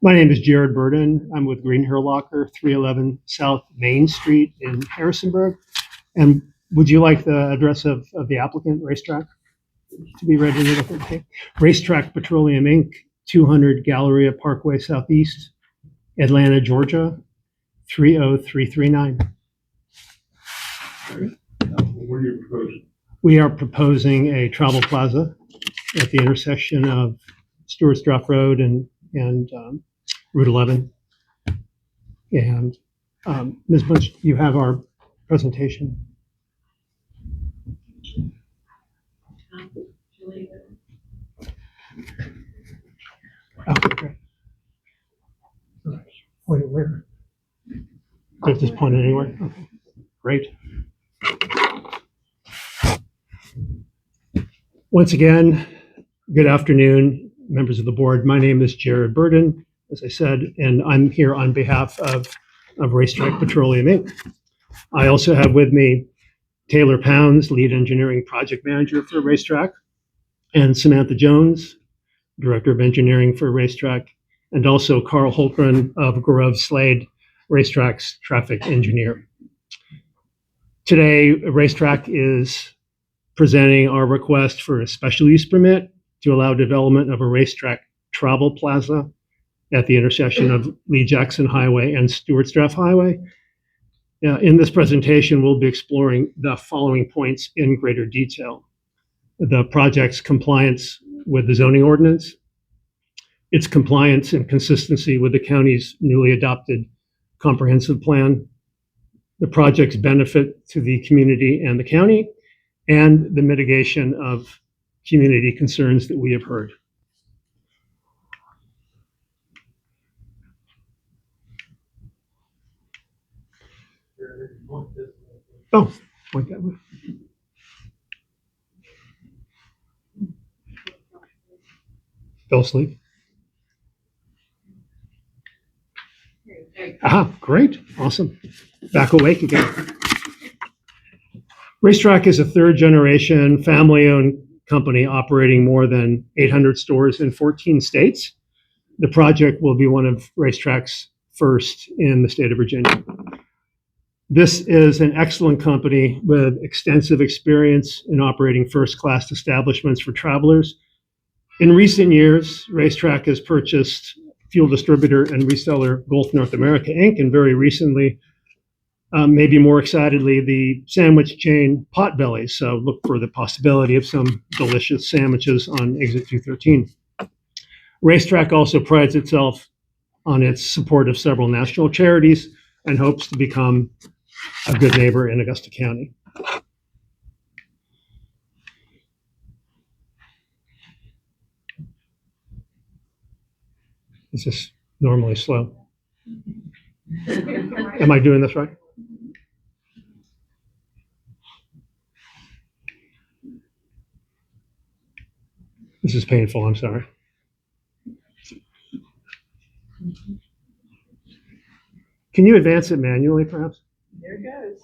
My name is Jared Burden. I'm with Greenville, 311 South Main Street in Harrisonburg. And would you like the address of the applicant, RaceTrac, to be read? Okay. RaceTrac Petroleum Inc., 200 Galleria Parkway Southeast, Atlanta, Georgia, 30339. What are you proposing? We are proposing a travel plaza at the intersection of Stewart's Draft Road and Route 11. And Ms. Bunch, you have our presentation. Okay, great. Wait, where? Does this point anywhere? Okay, great. Once again, good afternoon, members of the board. My name is Jared Burden, as I said, and I'm here on behalf of RaceTrac Petroleum Inc. I also have with me Taylor Pounds, lead engineering project manager for RaceTrac, and Samantha Jones, director of engineering for RaceTrac, and also Carl Holtgren of Gorov Slade, RaceTrac's traffic engineer. Today, RaceTrac is presenting our request for a special use permit to allow development of a RaceTrac travel plaza at the intersection of Lee Jackson Highway and Stewart's Draft Highway. In this presentation, we'll be exploring the following points in greater detail: the project's compliance with the zoning ordinance, its compliance and consistency with the county's newly adopted comprehensive plan, the project's benefit to the community and the county, and the mitigation of community concerns that we have heard. Oh, point that way. Fell asleep. Aha, great, awesome. Back awake again. RaceTrac is a third generation family-owned company operating more than 800 stores in 14 states. The project will be one of RaceTrac's first in the state of Virginia. This is an excellent company with extensive experience in operating first-class establishments for travelers. In recent years, RaceTrac has purchased fuel distributor and reseller Gulf North America Inc., and very recently, maybe more excitedly, the sandwich chain Potbellies. So look for the possibility of some delicious sandwiches on exit 213. RaceTrac also prides itself on its support of several national charities and hopes to become a good neighbor in Augusta County. Is this normally slow? Am I doing this right? This is painful, I'm sorry. Can you advance it manually, perhaps? There it goes.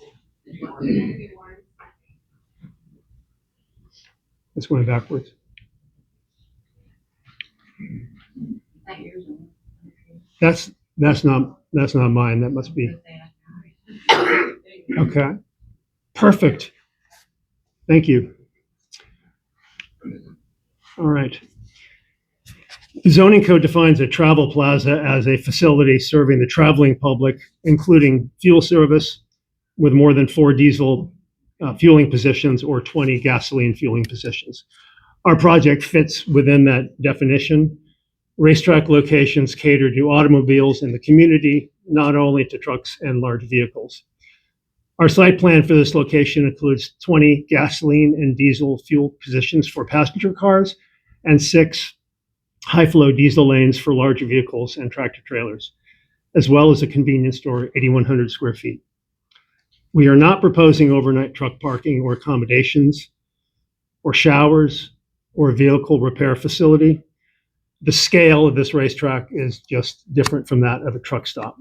It's going backwards. That's not mine. That must be. Okay. Perfect. Thank you. All right. The zoning code defines a travel plaza as a facility serving the traveling public, including fuel service with more than 4 diesel fueling positions or 20 gasoline fueling positions. Our project fits within that definition. RaceTrac locations cater to automobiles in the community, not only to trucks and large vehicles. Our site plan for this location includes 20 gasoline and diesel fuel positions for passenger cars and 6 high-flow diesel lanes for larger vehicles and tractor trailers, as well as a convenience store, 8,100 square feet. We are not proposing overnight truck parking or accommodations or showers or a vehicle repair facility. The scale of this RaceTrac is just different from that of a truck stop.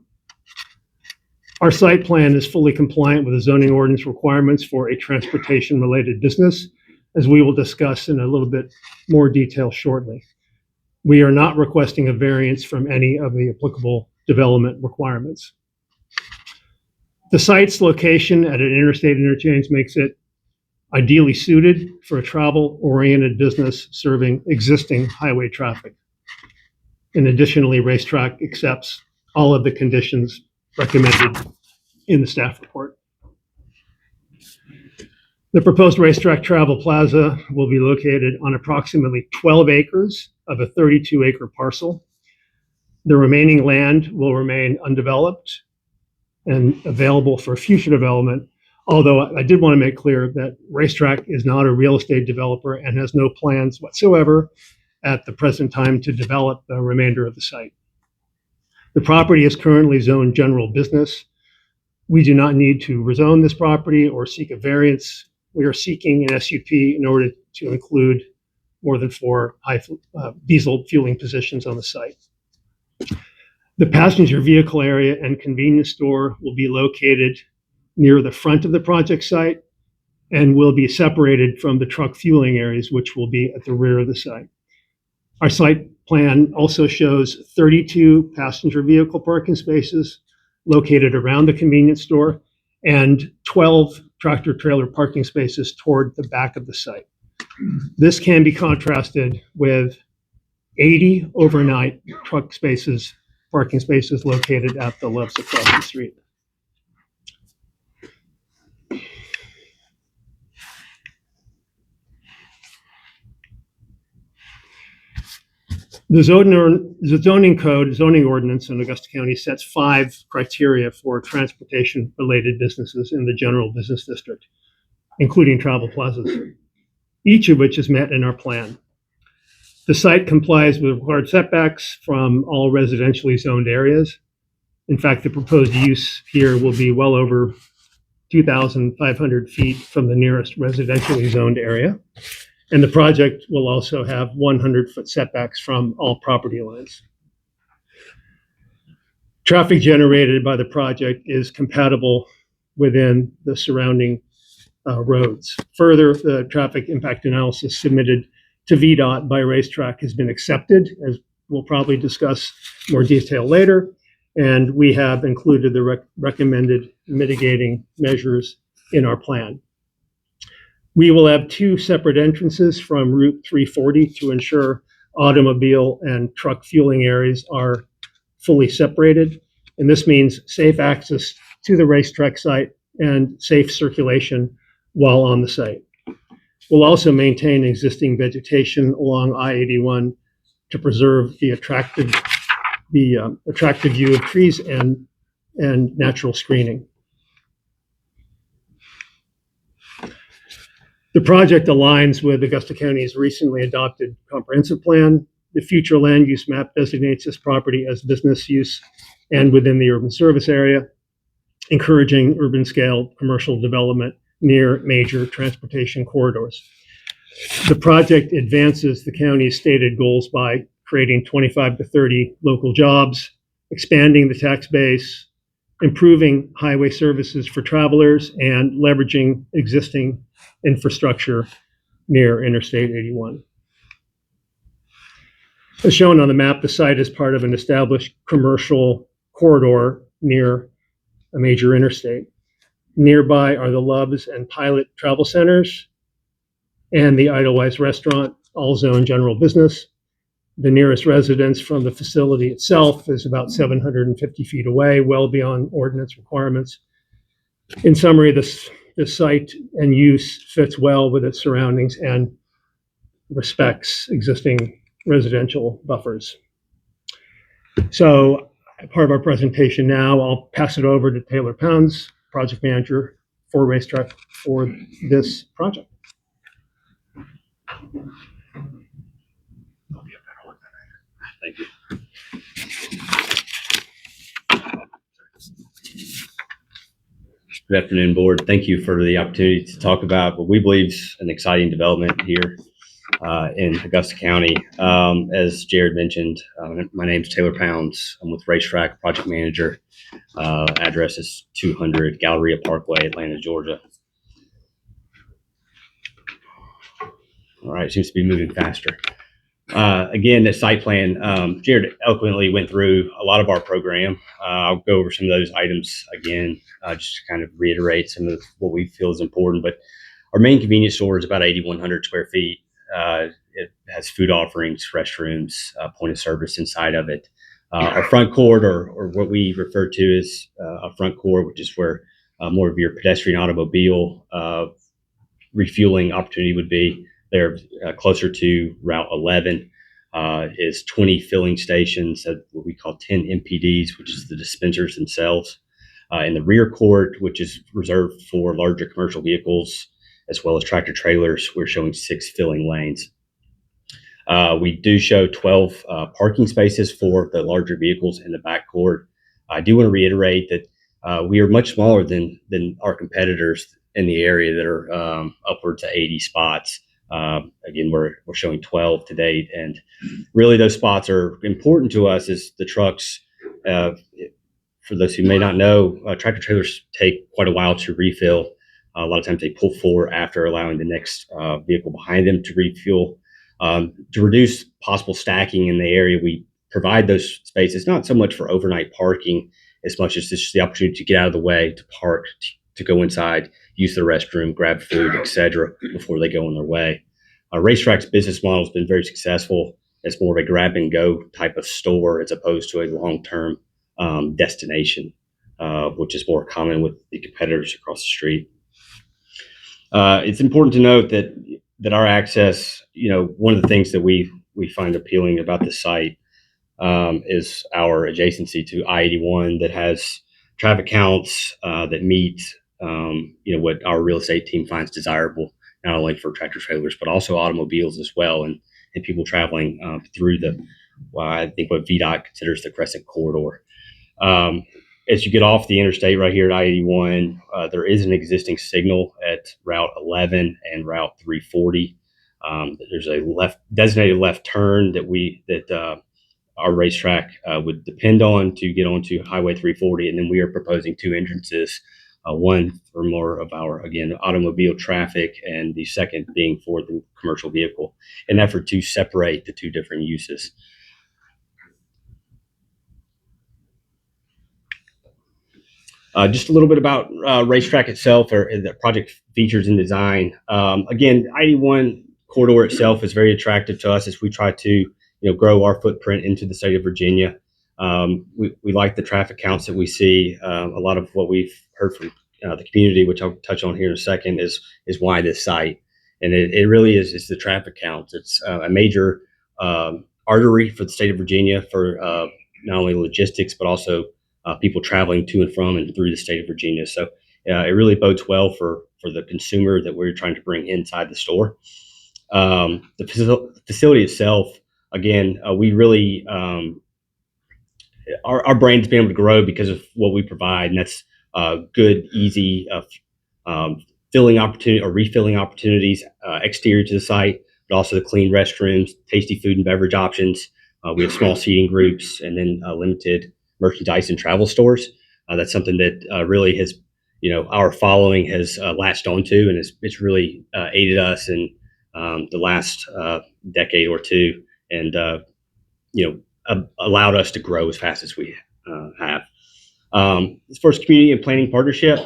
Our site plan is fully compliant with the zoning ordinance requirements for a transportation-related business, as we will discuss in a little bit more detail shortly. We are not requesting a variance from any of the applicable development requirements. The site's location at an interstate interchange makes it ideally suited for a travel-oriented business serving existing highway traffic. And additionally, RaceTrac accepts all of the conditions recommended in the staff report. The proposed RaceTrac Travel Plaza will be located on approximately 12 acres of a 32-acre parcel. The remaining land will remain undeveloped and available for future development, although I did want to make clear that RaceTrac is not a real estate developer and has no plans whatsoever at the present time to develop the remainder of the site. The property is currently zoned general business. We do not need to rezone this property or seek a variance. We are seeking an SUP in order to include more than 4 diesel fueling positions on the site. The passenger vehicle area and convenience store will be located near the front of the project site and will be separated from the truck fueling areas, which will be at the rear of the site. Our site plan also shows 32 passenger vehicle parking spaces located around the convenience store and 12 tractor trailer parking spaces toward the back of the site. This can be contrasted with 80 overnight parking spaces located at the lefts across the street. The zoning ordinance in Augusta County sets 5 criteria for transportation-related businesses in the general business district, including travel plazas, each of which is met in our plan. The site complies with required setbacks from all residentially zoned areas. In fact, the proposed use here will be well over 2,500 feet from the nearest residentially zoned area. And the project will also have 100-foot setbacks from all property lines. Traffic generated by the project is compatible within the surrounding roads. Further, the traffic impact analysis submitted to VDOT by RaceTrac has been accepted, as we'll probably discuss more detail later. And we have included the recommended mitigating measures in our plan. We will have 2 separate entrances from Route 340 to ensure automobile and truck fueling areas are fully separated. And this means safe access to the RaceTrac site and safe circulation while on the site. We'll also maintain existing vegetation along I-81 to preserve the attractive view of trees and natural screening. The project aligns with Augusta County's recently adopted comprehensive plan. The future land use map designates this property as business use and within the urban service area, encouraging urban scale commercial development near major transportation corridors. The project advances the county's stated goals by creating 25 to 30 local jobs, expanding the tax base, improving highway services for travelers, and leveraging existing infrastructure near Interstate 81. As shown on the map, the site is part of an established commercial corridor near a major interstate. Nearby are the Loves and Pilot travel centers and the Idlewise restaurant, all zone general business. The nearest residence from the facility itself is about 750 feet away, well beyond ordinance requirements. In summary, this site and use fits well with its surroundings and respects existing residential buffers. So, part of our presentation now, I'll pass it over to Taylor Pounds, project manager for RaceTrac for this project. Thank you. Good afternoon, board. Thank you for the opportunity to talk about what we believe is an exciting development here in Augusta County. As Jared mentioned, my name is Taylor Pounds. I'm with RaceTrac, project manager. Address is 200 Galleria Parkway, Atlanta, Georgia. All right, seems to be moving faster. Again, the site plan, Jared eloquently went through a lot of our program. I'll go over some of those items again, just to kind of reiterate some of what we feel is important. But our main convenience store is about 8,100 square feet. It has food offerings, restrooms, point of service inside of it. Our front court, or what we refer to as a front court, which is where more of your pedestrian automobile refueling opportunity would be. They're closer to Route 11. Is 20 filling stations at what we call 10 MPDs, which is the dispensers themselves. In the rear court, which is reserved for larger commercial vehicles, as well as tractor trailers, we're showing 6 filling lanes. We do show 12 parking spaces for the larger vehicles in the back court. I do want to reiterate that we are much smaller than our competitors in the area that are upwards of 80 spots. Again, we're showing 12 to date, and really those spots are important to us as the trucks. For those who may not know, tractor trailers take quite a while to refill. A lot of times they pull forward after allowing the next vehicle behind them to refuel. To reduce possible stacking in the area, we provide those spaces, not so much for overnight parking as much as just the opportunity to get out of the way, to park, to go inside, use the restroom, grab food, etc., before they go on their way. RaceTrac's business model has been very successful. It's more of a grab and go type of store as opposed to a long-term destination, which is more common with the competitors across the street. It's important to note that our access, one of the things that we find appealing about the site is our adjacency to I-81 that has traffic counts that meet what our real estate team finds desirable, not only for tractor trailers but also automobiles as well, and people traveling through I think what VDOT considers the Crescent Corridor. As you get off the interstate right here at I-81, there is an existing signal at Route 11 and Route 340. There's a designated left turn that our RaceTrac would depend on to get onto Highway 340, and then we are proposing 2 entrances, one for more of our, again, automobile traffic, and the second being for the commercial vehicle, in an effort to separate the 2 different uses. Just a little bit about RaceTrac itself, or the project features and design. Again, I-81 corridor itself is very attractive to us as we try to grow our footprint into the state of Virginia. We like the traffic counts that we see. A lot of what we've heard from the community, which I'll touch on here in a second, is why this site. And it really is the traffic counts. It's a major artery for the state of Virginia for not only logistics, but also people traveling to and from and through the state of Virginia. So it really bodes well for the consumer that we're trying to bring inside the store. The facility itself, again, we really, our brand's been able to grow because of what we provide, and that's good, easy filling opportunity or refilling opportunities exterior to the site, but also the clean restrooms, tasty food and beverage options. We have small seating groups, and then limited merchandise and travel stores. That's something that really has, our following has latched onto, and it's really aided us in the last decade or two, and allowed us to grow as fast as we have. As far as community and planning partnership,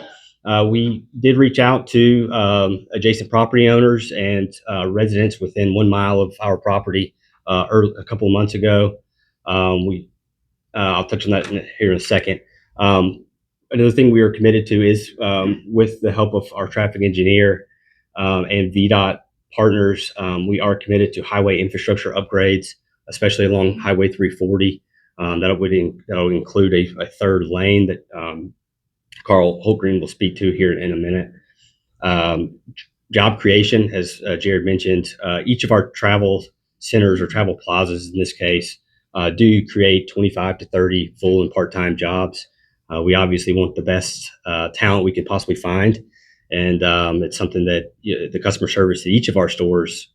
we did reach out to adjacent property owners and residents within 1 mile of our property a couple of months ago. I'll touch on that here in a second. Another thing we are committed to is, with the help of our traffic engineer and VDOT partners, we are committed to highway infrastructure upgrades, especially along Highway 340. That would include a 3rd lane that Carl Holtgren will speak to here in a minute. Job creation, as Jared mentioned, each of our travel centers or travel plazas in this case do create 25 to 30 full and part-time jobs. We obviously want the best talent we can possibly find, and it's something that the customer service that each of our stores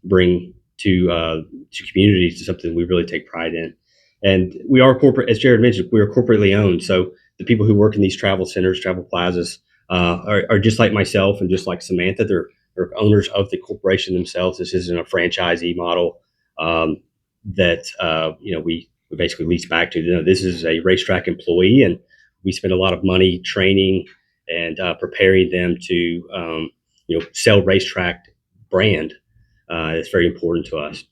bring to communities is something we really take pride in. And we are corporate, as Jared mentioned, we are corporately owned. So the people who work in these travel centers, travel plazas, are just like myself and just like Samantha. They're owners of the corporation themselves. This isn't a franchisee model. that we basically lease back to. This is a racetrack employee, and we spend a lot of money training and preparing them to sell RaceTrac brand. It's very important to us.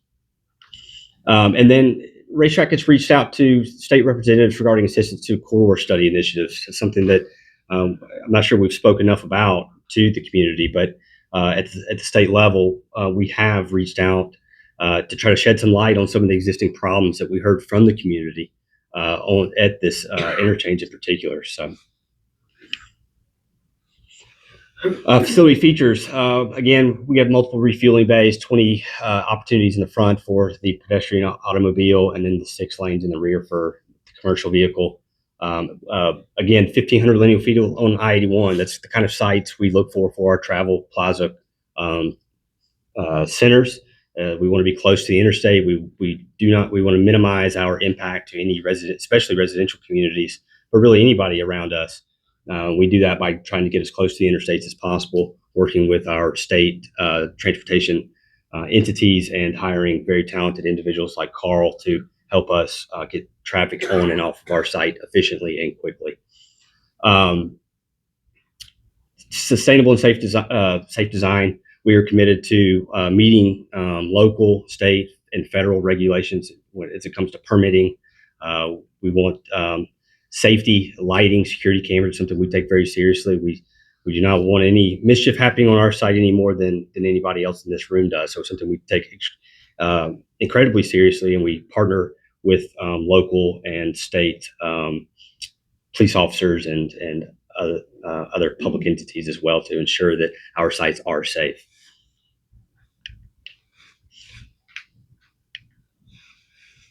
And then RaceTrac has reached out to state representatives regarding assistance to corridor study initiatives. It's something that I'm not sure we've spoken enough about to the community, but at the state level, we have reached out to try to shed some light on some of the existing problems that we heard from the community at this interchange in particular. So. Facility features. Again, we have multiple refueling bays, 20 opportunities in the front for the pedestrian automobile, and then the 6 lanes in the rear for the commercial vehicle. Again, 1,500 linear feet on I-81. That's the kind of sites we look for our travel plaza centers. We want to be close to the interstate. We want to minimize our impact to any resident, especially residential communities, but really anybody around us. We do that by trying to get as close to the interstates as possible, working with our state transportation entities and hiring very talented individuals like Carl to help us get traffic on and off of our site efficiently and quickly. Sustainable and safe design. We are committed to meeting local, state, and federal regulations as it comes to permitting. We want safety, lighting, security cameras, something we take very seriously. We do not want any mischief happening on our site any more than anybody else in this room does. So something we take incredibly seriously, and we partner with local and state police officers and other public entities as well to ensure that our sites are safe.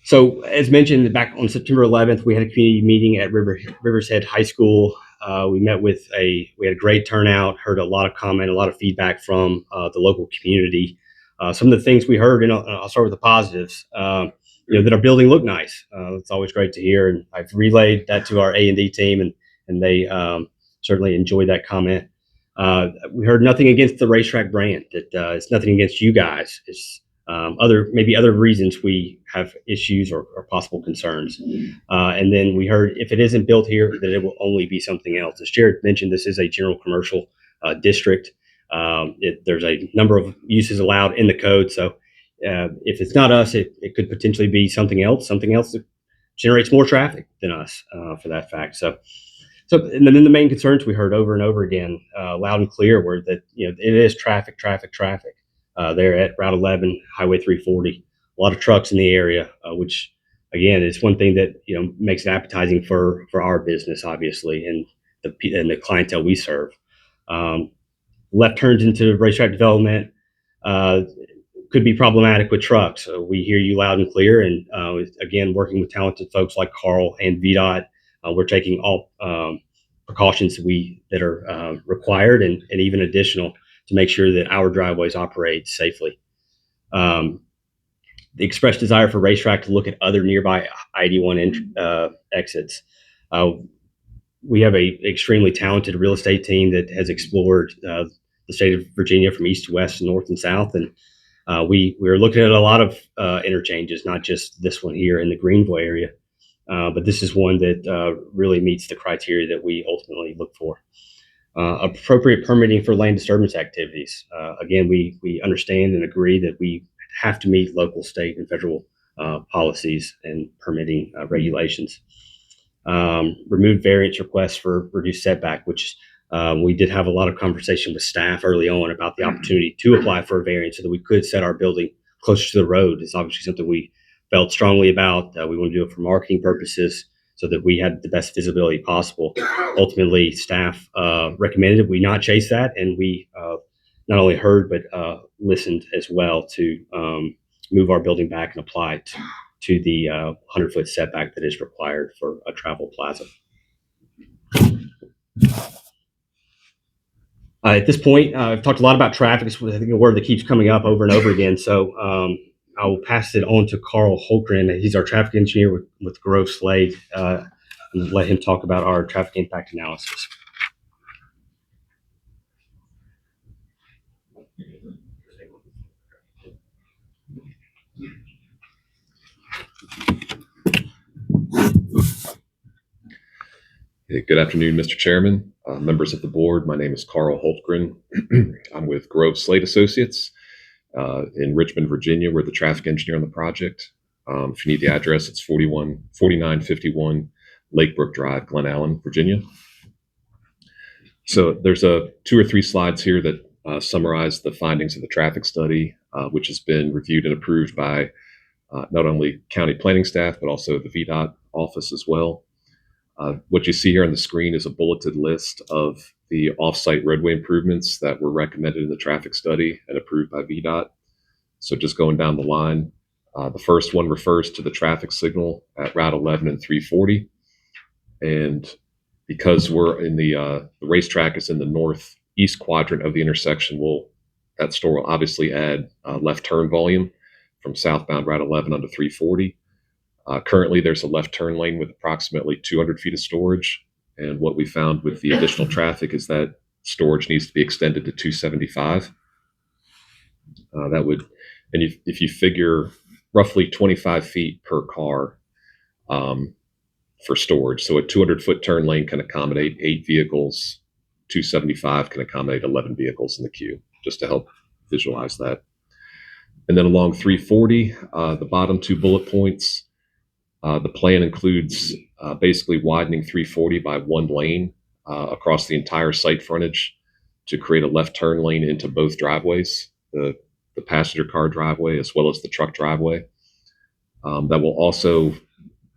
So as mentioned, back on September 11th, we had a community meeting at Rivers Head High School. We had a great turnout, heard a lot of comment, a lot of feedback from the local community. Some of the things we heard, and I'll start with the positives, that our building looked nice. It's always great to hear, and I've relayed that to our A&D team, and they certainly enjoyed that comment. We heard nothing against the RaceTrac brand. That it's nothing against you guys. It's maybe other reasons we have issues or possible concerns. And then we heard if it isn't built here, that it will only be something else. As Jared mentioned, this is a general commercial district. There's a number of uses allowed in the code. So if it's not us, it could potentially be something else that generates more traffic than us for that fact. So and then the main concerns we heard over and over again, loud and clear, were that it is traffic. There at Route 11, Highway 340, a lot of trucks in the area, which again is one thing that makes it appetizing for our business, obviously, and the clientele we serve. Left turns into racetrack development could be problematic with trucks. So we hear you loud and clear, and again, working with talented folks like Carl and VDOT, we're taking all precautions that are required and even additional to make sure that our driveways operate safely. The expressed desire for RaceTrac to look at other nearby I-81 exits. We have a extremely talented real estate team that has explored the state of Virginia from east to west, north and south, and we're looking at a lot of interchanges, not just this one here in the Greenville area, but this is one that really meets the criteria that we ultimately look for. Appropriate permitting for land disturbance activities. Again, we understand and agree that we have to meet local, state, and federal policies and permitting regulations. Remove variance requests for reduced setback, which we did have a lot of conversation with staff early on about the opportunity to apply for a variance so that we could set our building closer to the road. It's obviously something we felt strongly about. We want to do it for marketing purposes, so that we had the best visibility possible. Ultimately, staff recommended we not chase that, and we not only heard but listened as well to move our building back and apply to the 100-foot setback that is required for a travel plaza. At this point, I've talked a lot about traffic. It's, I think, a word that keeps coming up over and over again. So I will pass it on to Carl Holgren. He's our traffic engineer with Grove Slade, and let him talk about our traffic impact analysis. Hey, good afternoon, Mr. Chairman, members of the board. My name is Carl Holtgren. I'm with Grove Slate Associates in Richmond, Virginia. We're the traffic engineer on the project. If you need the address, it's 4951 Lakebrook Drive, Glen Allen, Virginia. So there's 2 or 3 slides here that summarize the findings of the traffic study, which has been reviewed and approved by not only county planning staff, but also the VDOT office as well. What you see here on the screen is a bulleted list of the off-site roadway improvements that were recommended in the traffic study and approved by VDOT. So just going down the line, the first one refers to the traffic signal at Route 11 and 340. And because we're in the racetrack is in the northeast quadrant of the intersection, that store will obviously add left turn volume from southbound Route 11 onto 340. Currently, there's a left turn lane with approximately 200 feet of storage. And what we found with the additional traffic is that storage needs to be extended to 275. That would, and if you figure roughly 25 feet per car for storage, so a 200-foot turn lane can accommodate 8 vehicles, 275 can accommodate 11 vehicles in the queue, just to help visualize that. And then along 340, the bottom 2 bullet points, the plan includes basically widening 340 by 1 lane across the entire site frontage to create a left turn lane into both driveways, the passenger car driveway as well as the truck driveway. That will also,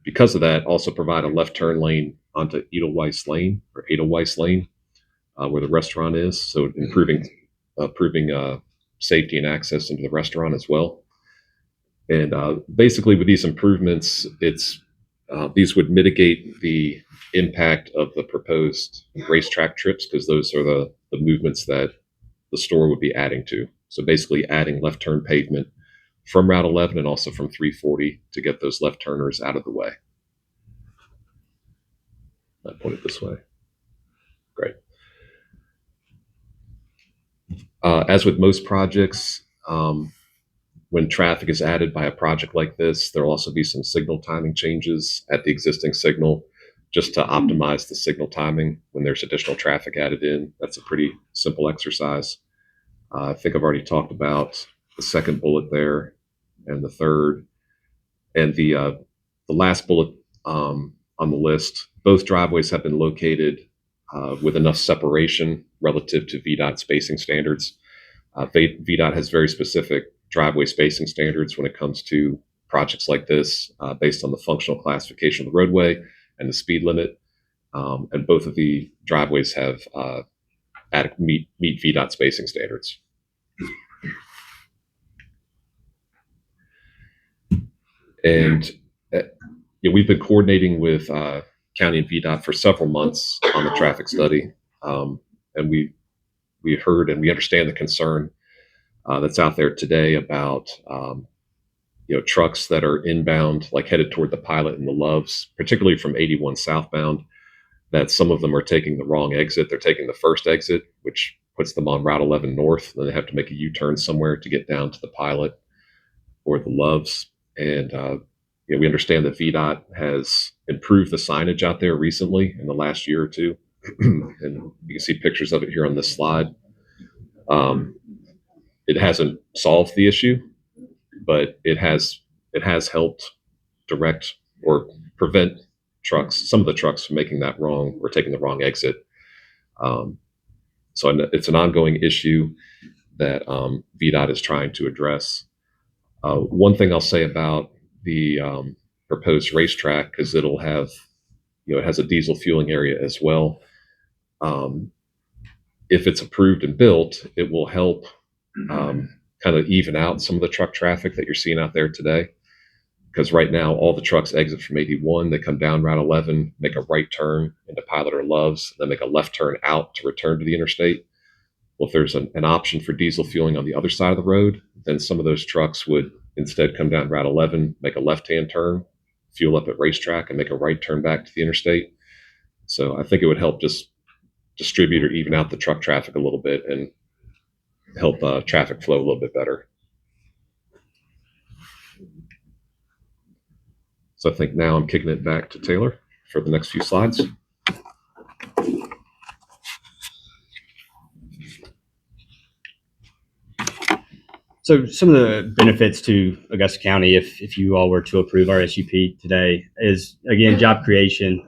because of that, also provide a left turn lane onto Edelweiss Lane, where the restaurant is. So improving safety and access into the restaurant as well. And basically, with these improvements, these would mitigate the impact of the proposed racetrack trips, because those are the movements that the store would be adding to. So basically, adding left turn pavement from Route 11 and also from 340 to get those left turners out of the way. I point it this way. Great. As with most projects, when traffic is added by a project like this, there'll also be some signal timing changes at the existing signal, just to optimize the signal timing when there's additional traffic added in. That's a pretty simple exercise. I think I've already talked about the second bullet there and the third. And the last bullet on the list, both driveways have been located with enough separation relative to VDOT spacing standards. VDOT has very specific driveway spacing standards when it comes to projects like this, based on the functional classification of the roadway and the speed limit. And both of the driveways have meet VDOT spacing standards. And we've been coordinating with County and VDOT for several months on the traffic study, and we heard and we understand the concern that's out there today about trucks that are inbound, like headed toward the Pilot and the Loves, particularly from 81 southbound, that some of them are taking the wrong exit. They're taking the first exit, which puts them on Route 11 north. Then they have to make a U-turn somewhere to get down to the Pilot or the Loves. And we understand that VDOT has improved the signage out there recently in the last year or two. And you can see pictures of it here on this slide. It hasn't solved the issue, but it has helped direct or prevent some of the trucks from making that wrong or taking the wrong exit. So it's an ongoing issue that VDOT is trying to address. One thing I'll say about the proposed racetrack, because it'll have, it has a diesel fueling area as well. If it's approved and built, it will help kind of even out some of the truck traffic that you're seeing out there today. Because right now, all the trucks exit from 81, they come down Route 11, make a right turn into Pilot or Loves, then make a left turn out to return to the interstate. Well, if there's an option for diesel fueling on the other side of the road, then some of those trucks would instead come down Route 11, make a left-hand turn, fuel up at RaceTrac, and make a right turn back to the interstate. So I think it would help just distribute or even out the truck traffic a little bit and help traffic flow a little bit better. So I think now I'm kicking it back to Taylor for the next few slides. So some of the benefits to Augusta County, if you all were to approve our SUP today, is again job creation.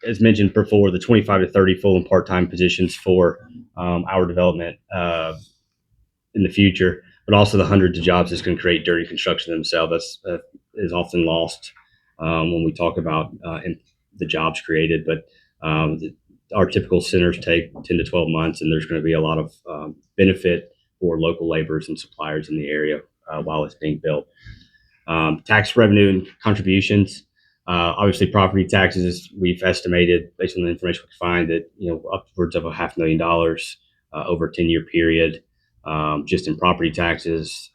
As mentioned before, the 25 to 30 full and part-time positions for our development in the future, but also the hundreds of jobs it's going to create during construction themselves. That's is often lost when we talk about the jobs created. But our typical centers take 10 to 12 months, and there's going to be a lot of benefit for local laborers and suppliers in the area while it's being built. Tax revenue and contributions. Obviously, property taxes, we've estimated based on the information we can find that upwards of $500,000 over a 10-year period just in property taxes.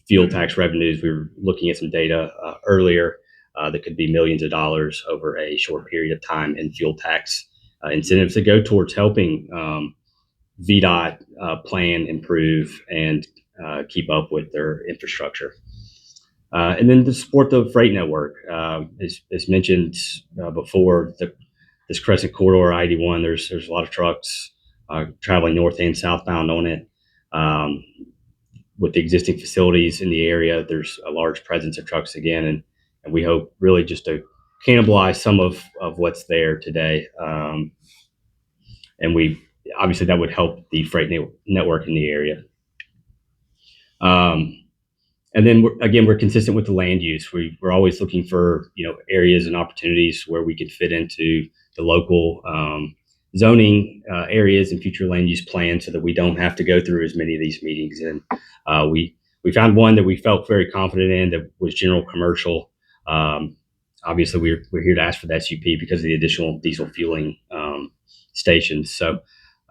Fuel tax revenues, we were looking at some data earlier that could be millions of dollars over a short period of time in fuel tax incentives that go towards helping VDOT plan, improve, and keep up with their infrastructure. And then to support the freight network, as mentioned before, this Crescent Corridor I-81, there's a lot of trucks traveling north and southbound on it. With the existing facilities in the area, there's a large presence of trucks again, and we hope really just to cannibalize some of what's there today. And we obviously that would help the freight network in the area. And then we're consistent with the land use. We're always looking for areas and opportunities where we can fit into the local zoning areas and future land use plans, so that we don't have to go through as many of these meetings. And we found one that we felt very confident in that was general commercial. Obviously, we're here to ask for that SUP because of the additional diesel fueling stations. So.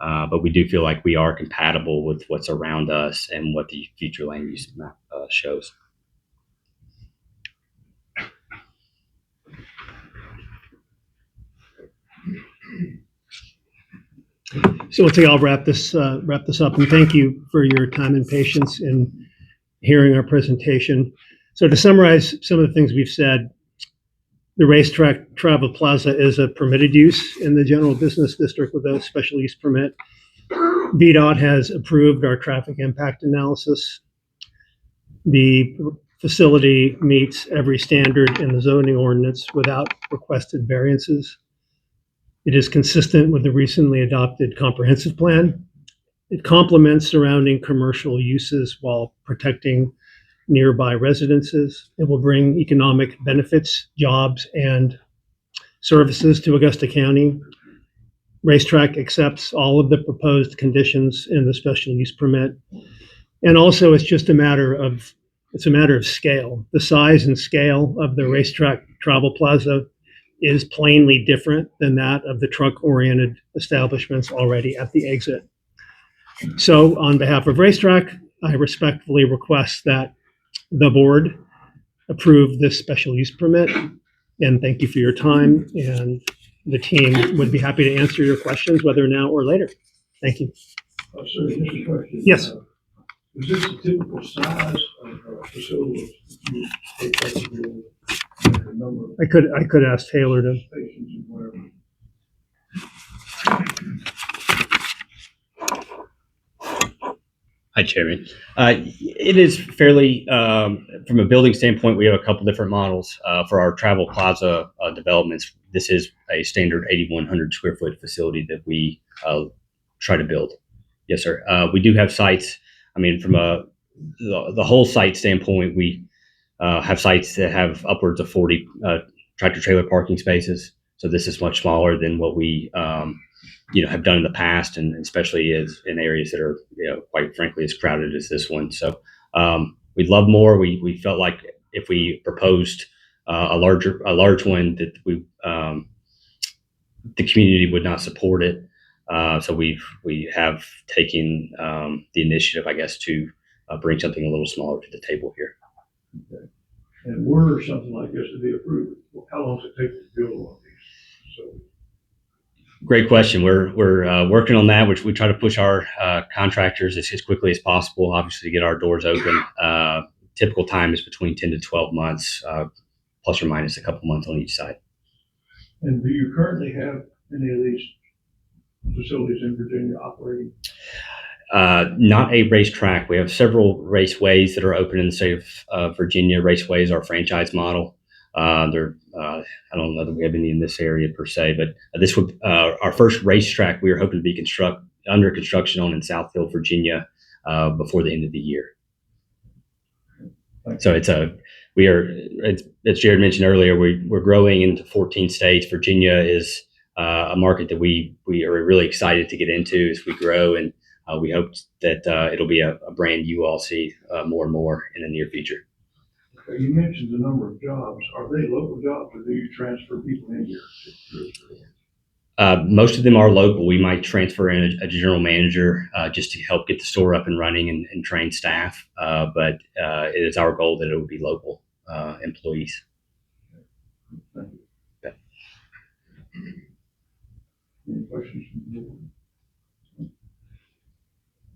But we do feel like we are compatible with what's around us and what the future land use map shows. So let's say I'll wrap this up, and thank you for your time and patience in hearing our presentation. So to summarize some of the things we've said, the RaceTrac Travel Plaza is a permitted use in the general business district with a special use permit. VDOT has approved our traffic impact analysis. The facility meets every standard in the zoning ordinance without requested variances. It is consistent with the recently adopted comprehensive plan. It complements surrounding commercial uses while protecting nearby residences. It will bring economic benefits, jobs, and services to Augusta County. RaceTrac accepts all of the proposed conditions in the special use permit. And also it's a matter of scale. The size and scale of the RaceTrac Travel Plaza is plainly different than that of the truck-oriented establishments already at the exit. So on behalf of RaceTrac, I respectfully request that the board approve this special use permit. And thank you for your time. And the team would be happy to answer your questions, whether now or later. Thank you. Sir, just a question. Yes. Is this the typical size of facility? You take up the number of I could ask Taylor to. stations and whatever. Hi, Chairman. It is fairly, from a building standpoint, we have a couple different models for our travel plaza developments. This is a standard 8,100 square foot facility that we try to build. Yes, sir. We do have sites. I mean, from the whole site standpoint, we have sites that have upwards of 40 tractor trailer parking spaces. So this is much smaller than what we have done in the past, and especially as in areas that are, quite frankly, as crowded as this one. So we'd love more. We felt like if we proposed a large one, that the community would not support it. So we have taken the initiative, I guess, to bring something a little smaller to the table here. Okay. And were something like this to be approved, how long does it take to build one of these? So Great question. We're working on that, which we try to push our contractors as quickly as possible, obviously, to get our doors open. Typical time is between 10 to 12 months, plus or minus a couple months on each side. And do you currently have any of these facilities in Virginia operating? Not a racetrack. We have several raceways that are open in the state of Virginia. Raceways are franchise model. I don't know that we have any in this area per se, but this would our first racetrack. We are hoping to be under construction on in Southfield, Virginia, before the end of the year. So as Jared mentioned earlier, we're growing into 14 states. Virginia is a market that we are really excited to get into as we grow, and we hope that it'll be a brand you all see more and more in the near future. Okay, you mentioned the number of jobs. Are they local jobs, or do you transfer people in here? Most of them are local. We might transfer in a general manager just to help get the store up and running and train staff. But it is our goal that it would be local employees. Thank you. Any questions from the board?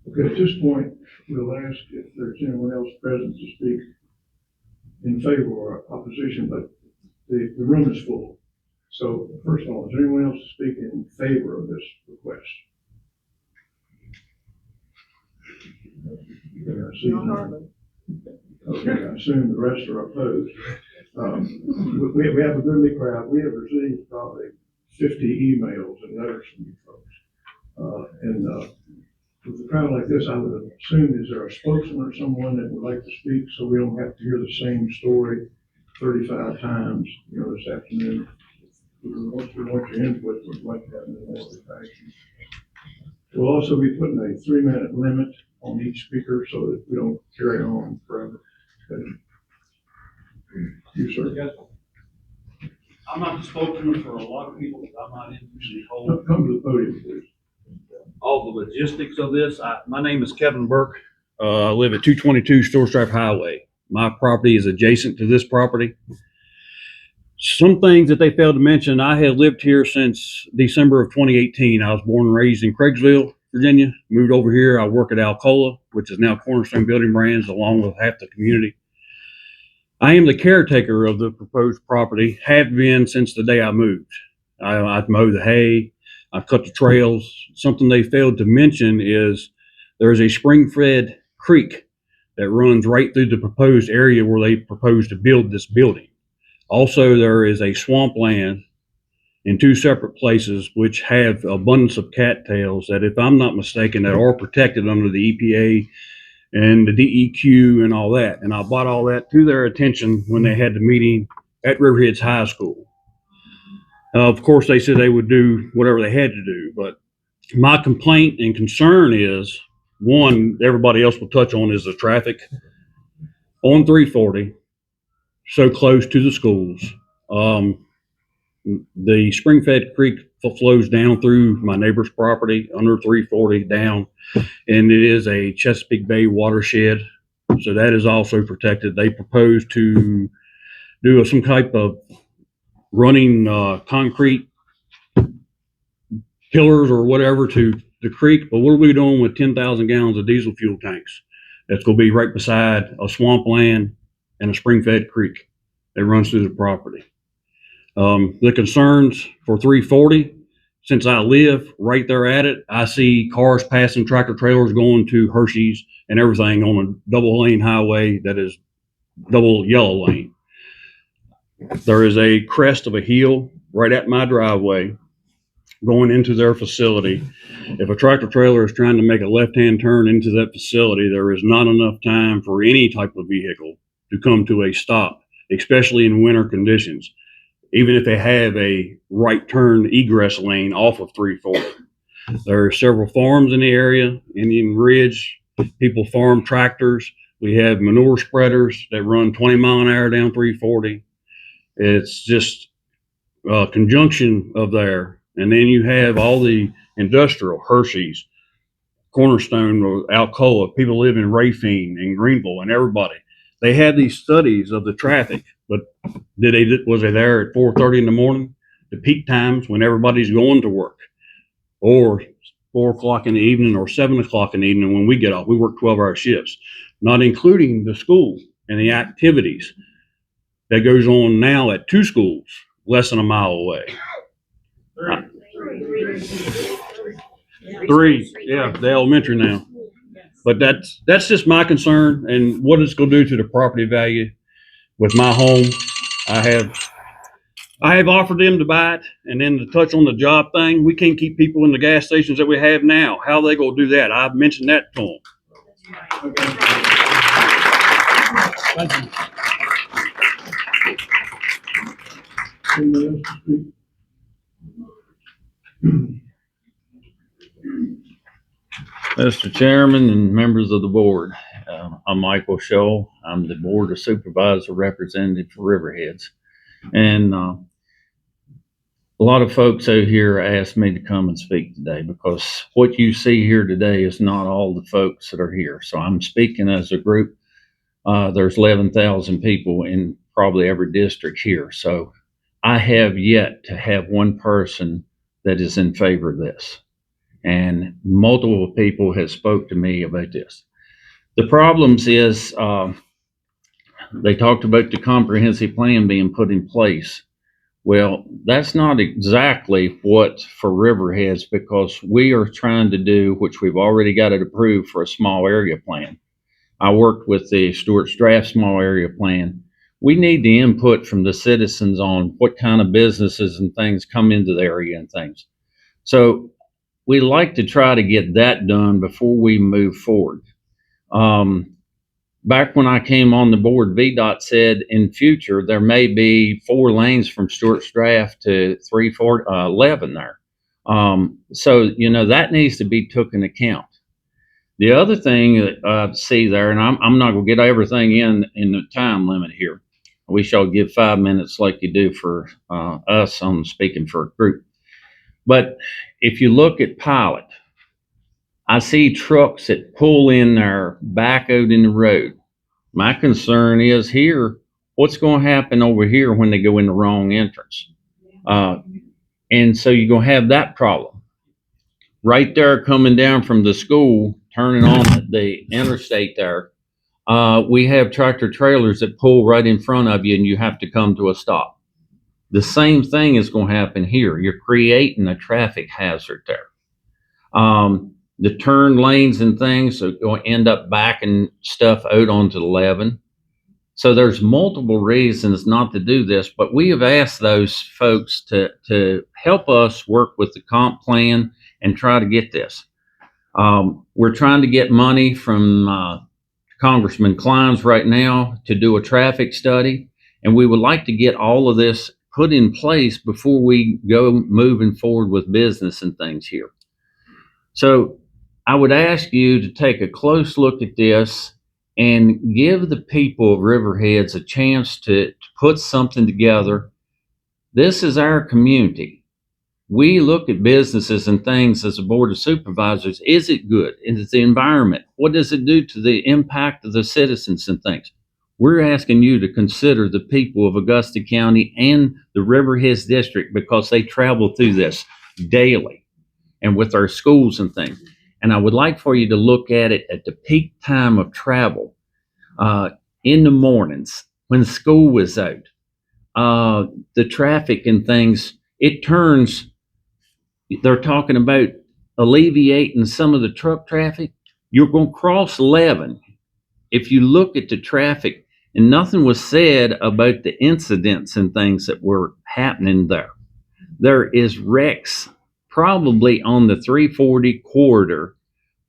Okay, at this point, we'll ask if there's anyone else present to speak in favor or opposition, but the room is full. So first of all, is there anyone else to speak in favor of this request? Okay, I assume the rest are opposed. We have a goodly crowd. We have received probably 50 emails and letters from you folks. With a crowd like this, I would assume, is there a spokesman or someone that would like to speak so we don't have to hear the same story 35 times, this afternoon? Once we want your input, we'd like to have more fashion. We'll also be putting a 3-minute limit on each speaker so that we don't carry on forever. You, sir? Yes. I'm not the spokesman for a lot of people, because I'm not usually hold Come to the podium, please. all the logistics of this. My name is Kevin Burke. I live at 222 Store Stripe Highway. My property is adjacent to this property. Some things that they failed to mention: I have lived here since December of 2018. I was born and raised in Craigsville, Virginia. Moved over here. I work at Alcoa, which is now Cornerstone Building Brands, along with half the community. I am the caretaker of the proposed property, have been since the day I moved. I mow the hay, I cut the trails. Something they failed to mention is there is a spring-fed creek that runs right through the proposed area where they propose to build this building. Also, there is a swampland in 2 separate places which have abundance of cattails that, if I'm not mistaken, that are protected under the EPA and the DEQ and all that. And I brought all that to their attention when they had the meeting at Riverheads High School. Of course, they said they would do whatever they had to do, but my complaint and concern is, one, everybody else will touch on, is the traffic on 340, so close to the schools. The spring-fed creek flows down through my neighbor's property under 340 down, and it is a Chesapeake Bay watershed, so that is also protected. They propose to do some type of running concrete pillars or whatever to the creek, but what are we doing with 10,000 gallons of diesel fuel tanks? That's going to be right beside a swampland and a spring-fed creek that runs through the property. The concerns for 340, since I live right there at it, I see cars passing, tractor trailers going to Hershey's and everything on a double lane highway that is double yellow lane. There is a crest of a hill right at my driveway going into their facility. If a tractor trailer is trying to make a left-hand turn into that facility, there is not enough time for any type of vehicle to come to a stop, especially in winter conditions, even if they have a right turn egress lane off of 340. There are several farms in the area, Indian Ridge. People farm tractors. We have manure spreaders that run 20 mile an hour down 340. It's just a conjunction of there. And then you have all the industrial, Hershey's, Cornerstone, Alcoa. People live in Rafine and Greenville, and everybody. They had these studies of the traffic, but was they there at 4:30 in the morning, the peak times when everybody's going to work, or 4 o'clock in the evening or 7 o'clock in the evening when we get off? We work 12-hour shifts, not including the school and the activities that goes on now at 2 schools less than a mile away. 3, yeah, the elementary now. But that's just my concern and what it's going to do to the property value with my home. I have offered them to buy it, and then to touch on the job thing, we can't keep people in the gas stations that we have now. How are they going to do that? I've mentioned that to them. Anyone else to speak? Mr. Chairman and members of the board, I'm Michael Scholl. I'm the Board of Supervisor representative for Riverheads. And a lot of folks out here asked me to come and speak today because what you see here today is not all the folks that are here. So I'm speaking as a group. There's 11,000 people in probably every district here. So I have yet to have one person that is in favor of this. And multiple people have spoke to me about this. The problems is they talked about the comprehensive plan being put in place. Well, that's not exactly what for Riverheads, because we are trying to do, which we've already got it approved for a small area plan. I worked with the Stewart's Draft small area plan. We need the input from the citizens on what kind of businesses and things come into the area and things. So we like to try to get that done before we move forward. Back when I came on the board, VDOT said in future there may be 4 lanes from Stewart's Draft to 11 there. So, that needs to be taken account. The other thing that I see there, and I'm not going to get everything in the time limit here. We shall give 5 minutes like you do for us on speaking for a group. But if you look at Pilot, I see trucks that pull in there back out in the road. My concern is here, what's going to happen over here when they go in the wrong entrance? And so you're going to have that problem. Right there coming down from the school, turning on the interstate there, we have tractor trailers that pull right in front of you and you have to come to a stop. The same thing is going to happen here. You're creating a traffic hazard there. The turn lanes and things are going to end up backing stuff out onto 11. So there's multiple reasons not to do this, but we have asked those folks to help us work with the comp plan and try to get this. We're trying to get money from Congressman Clines right now to do a traffic study, and we would like to get all of this put in place before we go moving forward with business and things here. So I would ask you to take a close look at this and give the people of Riverheads a chance to put something together. This is our community. We look at businesses and things as a board of supervisors. Is it good? Is the environment? What does it do to the impact of the citizens and things? We're asking you to consider the people of Augusta County and the Riverheads district, because they travel through this daily and with our schools and things. And I would like for you to look at it at the peak time of travel, in the mornings when school is out. The traffic and things, it turns, they're talking about alleviating some of the truck traffic. You're going to cross 11. If you look at the traffic, and nothing was said about the incidents and things that were happening there. There is wrecks probably on the 340 corridor,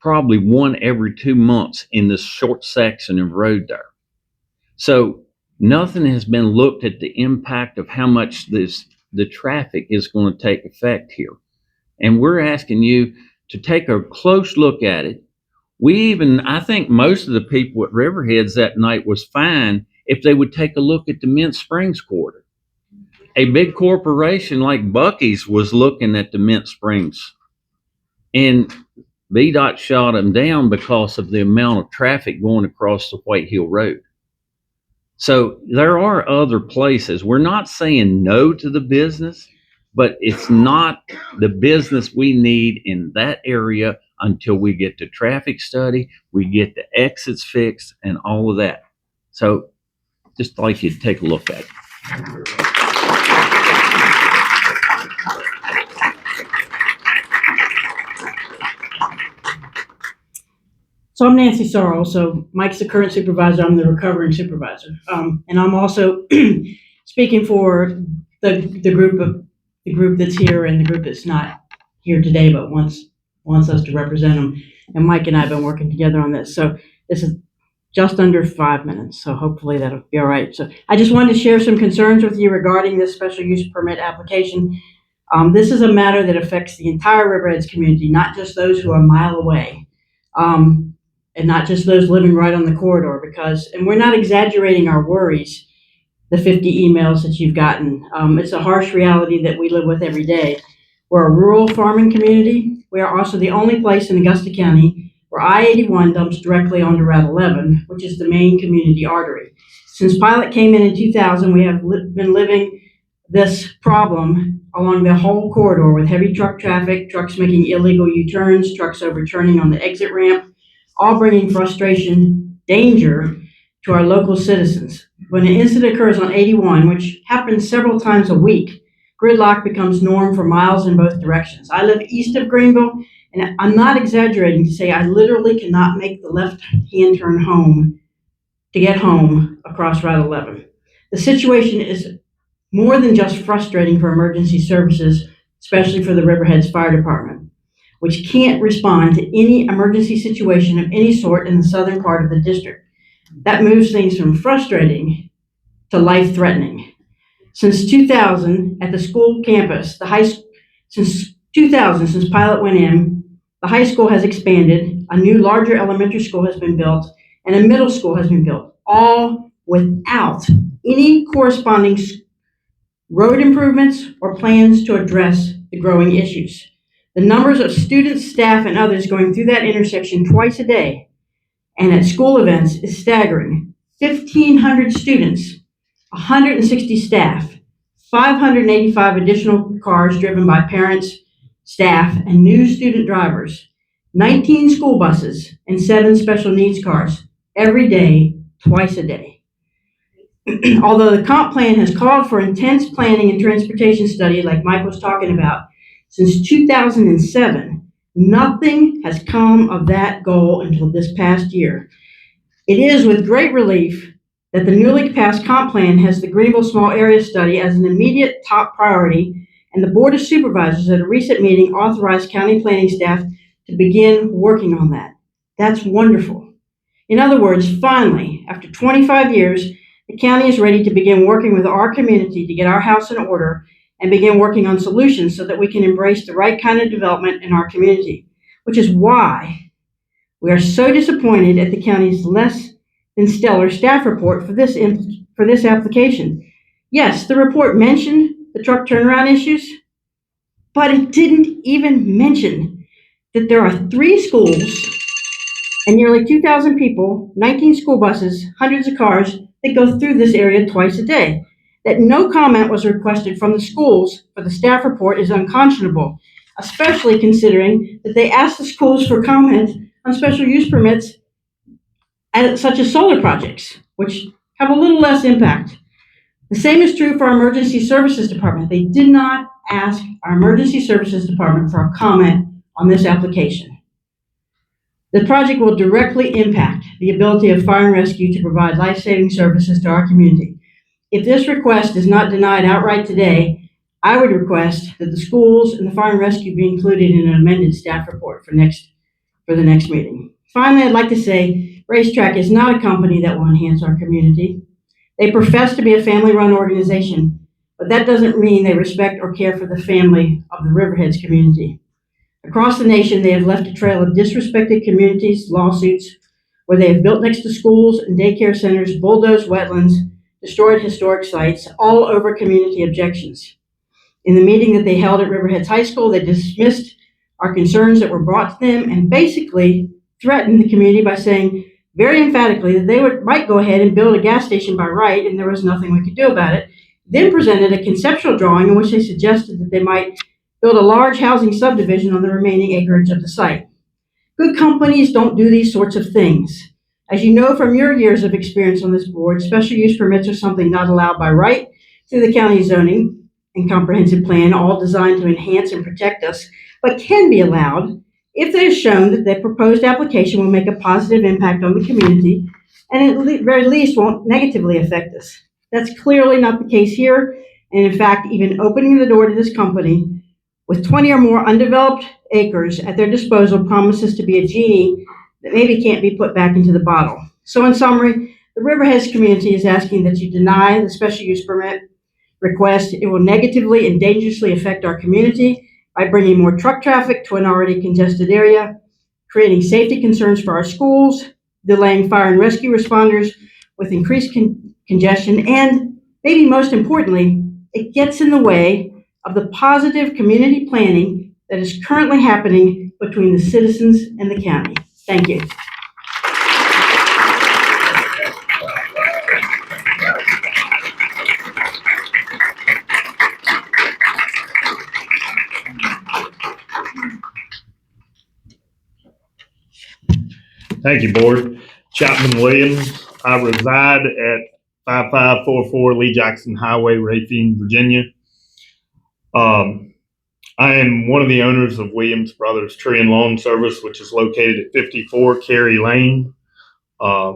probably 1 every 2 months in this short section of road there. So nothing has been looked at the impact of how much the traffic is going to take effect here. And we're asking you to take a close look at it. I think most of the people at Riverheads that night was fine if they would take a look at the Mint Springs corridor. A big corporation like Buc-ee's was looking at the Mint Springs, and VDOT shot them down because of the amount of traffic going across the White Hill Road. So there are other places. We're not saying no to the business, but it's not the business we need in that area until we get the traffic study, we get the exits fixed, and all of that. So just like you to take a look at it. So I'm Nancy Sorrell. So Mike's the current supervisor. I'm the recovering supervisor. And I'm also speaking for the group that's here and the group that's not here today, but wants us to represent them. And Mike and I have been working together on this. So this is just under 5 minutes. So hopefully that'll be all right. So I just wanted to share some concerns with you regarding this special use permit application. This is a matter that affects the entire Riverheads community, not just those who are a mile away. And not just those living right on the corridor, and we're not exaggerating our worries, the 50 emails that you've gotten. It's a harsh reality that we live with every day. We're a rural farming community. We are also the only place in Augusta County where I-81 dumps directly onto Route 11, which is the main community artery. Since Pilot came in 2000, we have been living this problem along the whole corridor with heavy truck traffic, trucks making illegal U-turns, trucks overturning on the exit ramp, all bringing frustration, danger to our local citizens. When an incident occurs on 81, which happens several times a week, gridlock becomes norm for miles in both directions. I live east of Greenville, and I'm not exaggerating to say I literally cannot make the left-hand turn home to get home across Route 11. The situation is more than just frustrating for emergency services, especially for the Riverheads Fire Department, which can't respond to any emergency situation of any sort in the southern part of the district. That moves things from frustrating to life-threatening. Since 2000, at the school campus, since Pilot went in, the high school has expanded, a new larger elementary school has been built, and a middle school has been built, all without any corresponding road improvements or plans to address the growing issues. The numbers of students, staff, and others going through that intersection twice a day and at school events is staggering. 1,500 students, 160 staff, 585 additional cars driven by parents, staff, and new student drivers, 19 school buses, and 7 special needs cars every day, twice a day. Although the comp plan has called for intense planning and transportation study like Mike was talking about, since 2007, nothing has come of that goal until this past year. It is with great relief that the newly passed comp plan has the Greenville Small Area Study as an immediate top priority, and the Board of Supervisors at a recent meeting authorized county planning staff to begin working on that. That's wonderful. In other words, finally, after 25 years, the county is ready to begin working with our community to get our house in order and begin working on solutions so that we can embrace the right kind of development in our community, which is why we are so disappointed at the county's less than stellar staff report for this application. Yes, the report mentioned the truck turnaround issues, but it didn't even mention that there are 3 schools and nearly 2,000 people, 19 school buses, hundreds of cars that go through this area twice a day. That no comment was requested from the schools for the staff report is unconscionable, especially considering that they asked the schools for comment on special use permits such as solar projects, which have a little less impact. The same is true for our emergency services department. They did not ask our emergency services department for a comment on this application. The project will directly impact the ability of fire and rescue to provide life-saving services to our community. If this request is not denied outright today, I would request that the schools and the fire and rescue be included in an amended staff report for the next meeting. Finally, I'd like to say RaceTrac is not a company that will enhance our community. They profess to be a family-run organization, but that doesn't mean they respect or care for the family of the Riverheads community. Across the nation, they have left a trail of disrespected communities, lawsuits, where they have built next to schools and daycare centers, bulldozed wetlands, destroyed historic sites, all over community objections. In the meeting that they held at Riverheads High School, they dismissed our concerns that were brought to them and basically threatened the community by saying very emphatically that they might go ahead and build a gas station by right and there was nothing we could do about it. Then presented a conceptual drawing in which they suggested that they might build a large housing subdivision on the remaining acreage of the site. Good companies don't do these sorts of things. As you know from your years of experience on this board, special use permits are something not allowed by right through the county zoning and comprehensive plan, all designed to enhance and protect us, but can be allowed if it is shown that the proposed application will make a positive impact on the community and at the very least won't negatively affect us. That's clearly not the case here, and in fact, even opening the door to this company with 20 or more undeveloped acres at their disposal promises to be a genie that maybe can't be put back into the bottle. So in summary, the Riverheads community is asking that you deny the special use permit request. It will negatively and dangerously affect our community by bringing more truck traffic to an already congested area, creating safety concerns for our schools, delaying fire and rescue responders with increased congestion, and maybe most importantly, it gets in the way of the positive community planning that is currently happening between the citizens and the county. Thank you. Thank you, Board. Chapman Williams. I reside at 5544 Lee Jackson Highway, Racine, Virginia. I am one of the owners of Williams Brothers Tree and Lawn Service, which is located at 54 Cary Lane,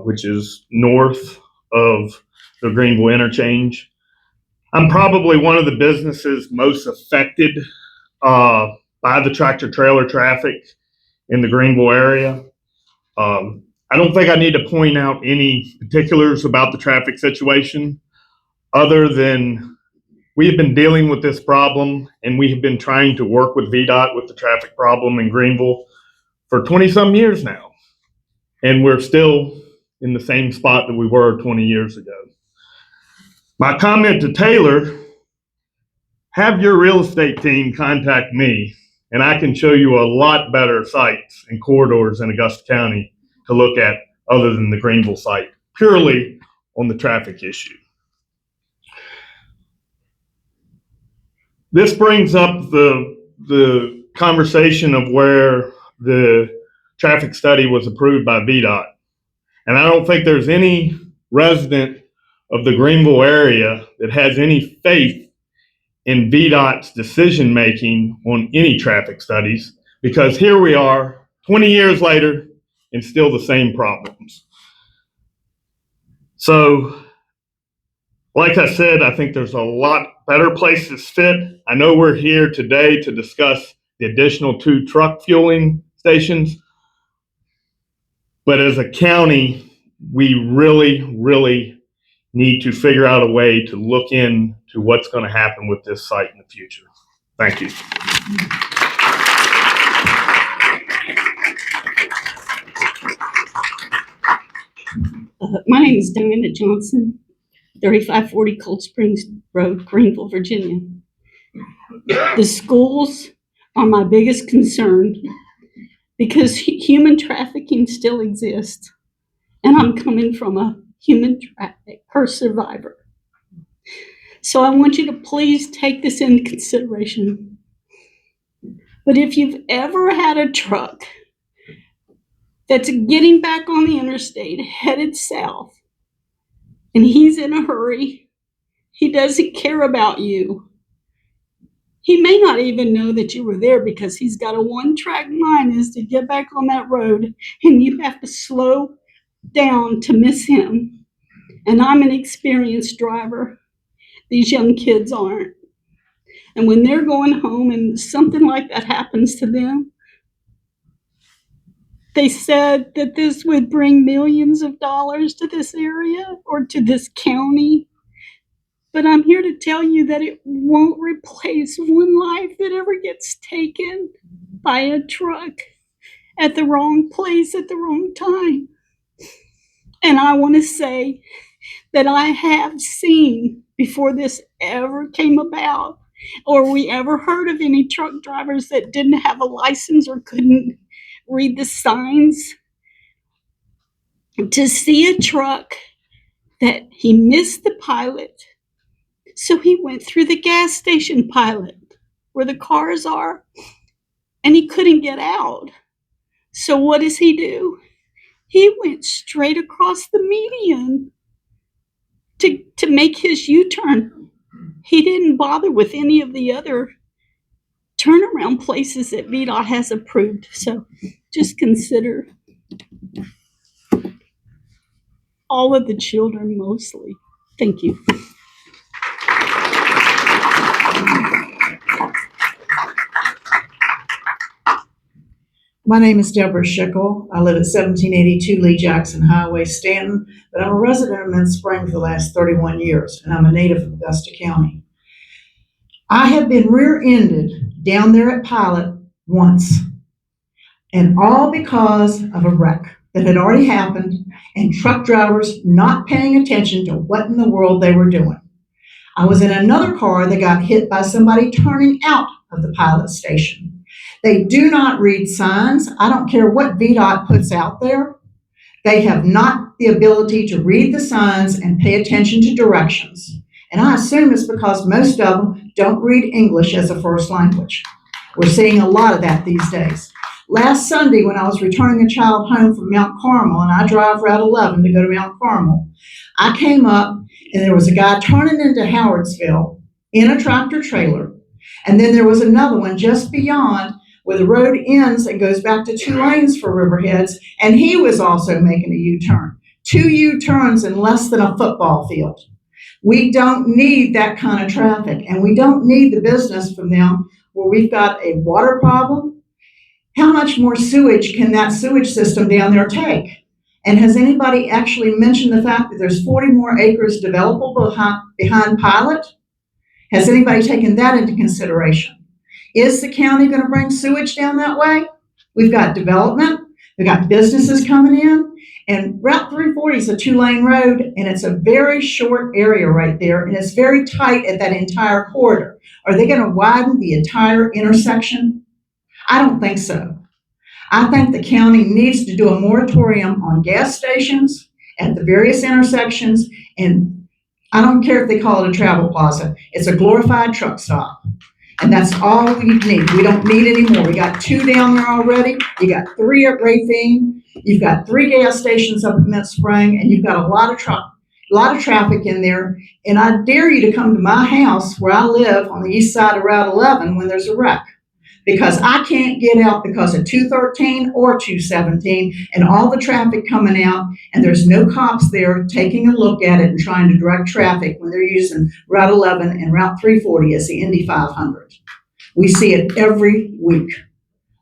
which is north of the Greenville interchange. I'm probably one of the businesses most affected by the tractor trailer traffic in the Greenville area. I don't think I need to point out any particulars about the traffic situation other than we have been dealing with this problem and we have been trying to work with VDOT with the traffic problem in Greenville for 20 some years now. And we're still in the same spot that we were 20 years ago. My comment to Taylor, have your real estate team contact me and I can show you a lot better sites and corridors in Augusta County to look at other than the Greenville site, purely on the traffic issue. This brings up the conversation of where the traffic study was approved by VDOT. And I don't think there's any resident of the Greenville area that has any faith in VDOT's decision-making on any traffic studies, because here we are 20 years later and still the same problems. So, like I said, I think there's a lot better places fit. I know we're here today to discuss the additional 2 truck fueling stations, but as a county, we really need to figure out a way to look into what's going to happen with this site in the future. Thank you. My name is Diana Johnson, 3540 Cold Springs Road, Greenville, Virginia. The schools are my biggest concern because human trafficking still exists, and I'm coming from a human traffic survivor. So I want you to please take this into consideration. But if you've ever had a truck that's getting back on the interstate headed south, and he's in a hurry, he doesn't care about you. He may not even know that you were there because he's got a one-track mind is to get back on that road, and you have to slow down to miss him. And I'm an experienced driver. These young kids aren't. And when they're going home and something like that happens to them, they said that this would bring millions of dollars to this area or to this county. But I'm here to tell you that it won't replace one life that ever gets taken by a truck at the wrong place at the wrong time. And I want to say that I have seen, before this ever came about, or we ever heard of any truck drivers that didn't have a license or couldn't read the signs, to see a truck that he missed the pilot, so he went through the gas station pilot where the cars are, and he couldn't get out. So what does he do? He went straight across the median to make his U-turn. He didn't bother with any of the other turnaround places that VDOT has approved. So just consider all of the children mostly. Thank you. My name is Deborah Schickel. I live at 1782 Lee Jackson Highway, Stanton, but I'm a resident of Mint Spring for the last 31 years, and I'm a native of Augusta County. I have been rear-ended down there at Pilot once, and all because of a wreck that had already happened and truck drivers not paying attention to what in the world they were doing. I was in another car that got hit by somebody turning out of the Pilot station. They do not read signs. I don't care what VDOT puts out there. They have not the ability to read the signs and pay attention to directions. And I assume it's because most of them don't read English as a first language. We're seeing a lot of that these days. Last Sunday, when I was returning a child home from Mount Carmel, and I drive Route 11 to go to Mount Carmel, I came up and there was a guy turning into Howardsville in a tractor trailer. And then there was another one just beyond where the road ends and goes back to 2 lanes for Riverheads, and he was also making a U-turn. 2 U-turns in less than a football field. We don't need that kind of traffic, and we don't need the business from them where we've got a water problem. How much more sewage can that sewage system down there take? And has anybody actually mentioned the fact that there's 40 more acres developable behind Pilot? Has anybody taken that into consideration? Is the county going to bring sewage down that way? We've got development, we've got businesses coming in, and Route 340 is a 2-lane road, and it's a very short area right there, and it's very tight at that entire corridor. Are they going to widen the entire intersection? I don't think so. I think the county needs to do a moratorium on gas stations at the various intersections, and I don't care if they call it a travel plaza. It's a glorified truck stop. And that's all we need. We don't need any more. We got 2 down there already. You got 3 at Rafine. You've got 3 gas stations up at Mint Spring, and you've got a lot of traffic in there. And I dare you to come to my house where I live on the east side of Route 11 when there's a wreck. Because I can't get out because of 213 or 217 and all the traffic coming out, and there's no cops there taking a look at it and trying to direct traffic when they're using Route 11 and Route 340 as the Indy 500. We see it every week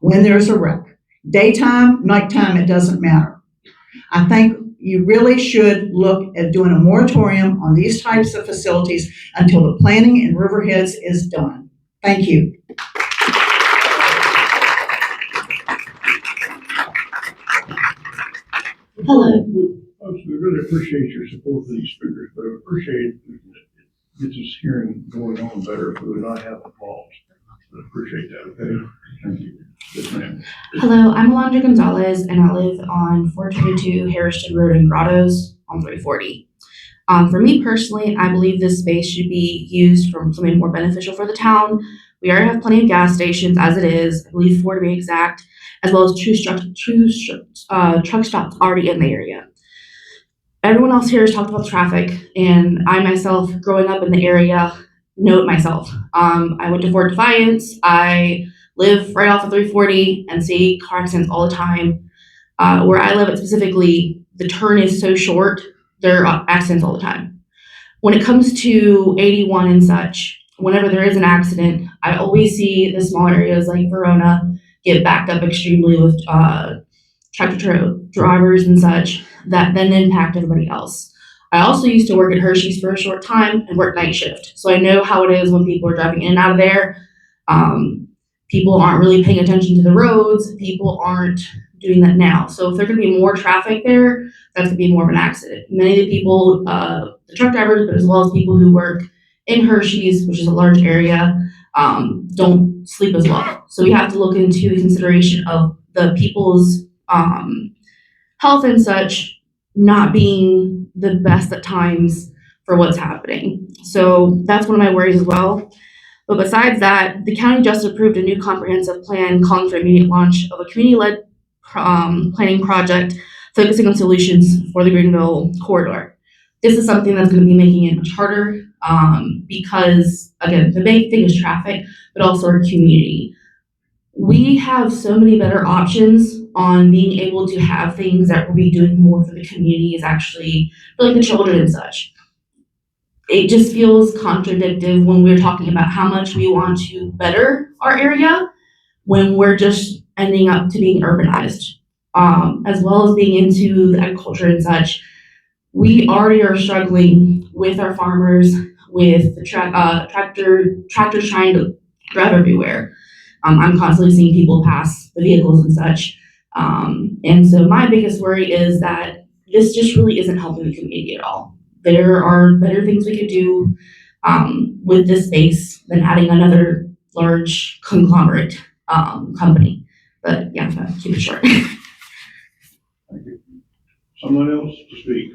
when there's a wreck. Daytime, nighttime, it doesn't matter. I think you really should look at doing a moratorium on these types of facilities until the planning in Riverheads is done. Thank you. Hello. Folks, we really appreciate your support for these speakers, but I appreciate it gets this hearing going on better if we would not have the calls. I appreciate that, okay? Thank you. Yes, ma'am. Hello, I'm Alondra Gonzalez, and I live on 422 Harrison Road in Grottoes on 340. For me personally, I believe this space should be used for something more beneficial for the town. We already have plenty of gas stations as it is, I believe 4 to be exact, as well as truck stops already in the area. Everyone else here has talked about traffic, and I myself, growing up in the area, know it myself. I went to Fort Defiance. I live right off of 340 and see car accidents all the time. Where I live specifically, the turn is so short, there are accidents all the time. When it comes to 81 and such, whenever there is an accident, I always see the smaller areas like Verona get backed up extremely with tractor drivers and such that then impact everybody else. I also used to work at Hershey's for a short time and work night shift. So I know how it is when people are driving in and out of there. People aren't really paying attention to the roads. People aren't doing that now. So if there's going to be more traffic there, that's going to be more of an accident. Many of the people, the truck drivers, but as well as people who work in Hershey's, which is a large area, don't sleep as well. So we have to look into the consideration of the people's health and such not being the best at times for what's happening. So that's one of my worries as well. But besides that, the county just approved a new comprehensive plan calling for immediate launch of a community-led planning project focusing on solutions for the Greenville corridor. This is something that's going to be making it much harder because, again, the big thing is traffic, but also our community. We have so many better options on being able to have things that will be doing more for the community, is actually for like the children and such. It just feels contradictory when we're talking about how much we want to better our area when we're just ending up to being urbanized, as well as being into the agriculture and such. We already are struggling with our farmers, with the tractors trying to drive everywhere. I'm constantly seeing people pass the vehicles and such. And so my biggest worry is that this just really isn't helping the community at all. There are better things we could do with this space than adding another large conglomerate company. But yeah, I'll keep it short. Thank you. Someone else to speak?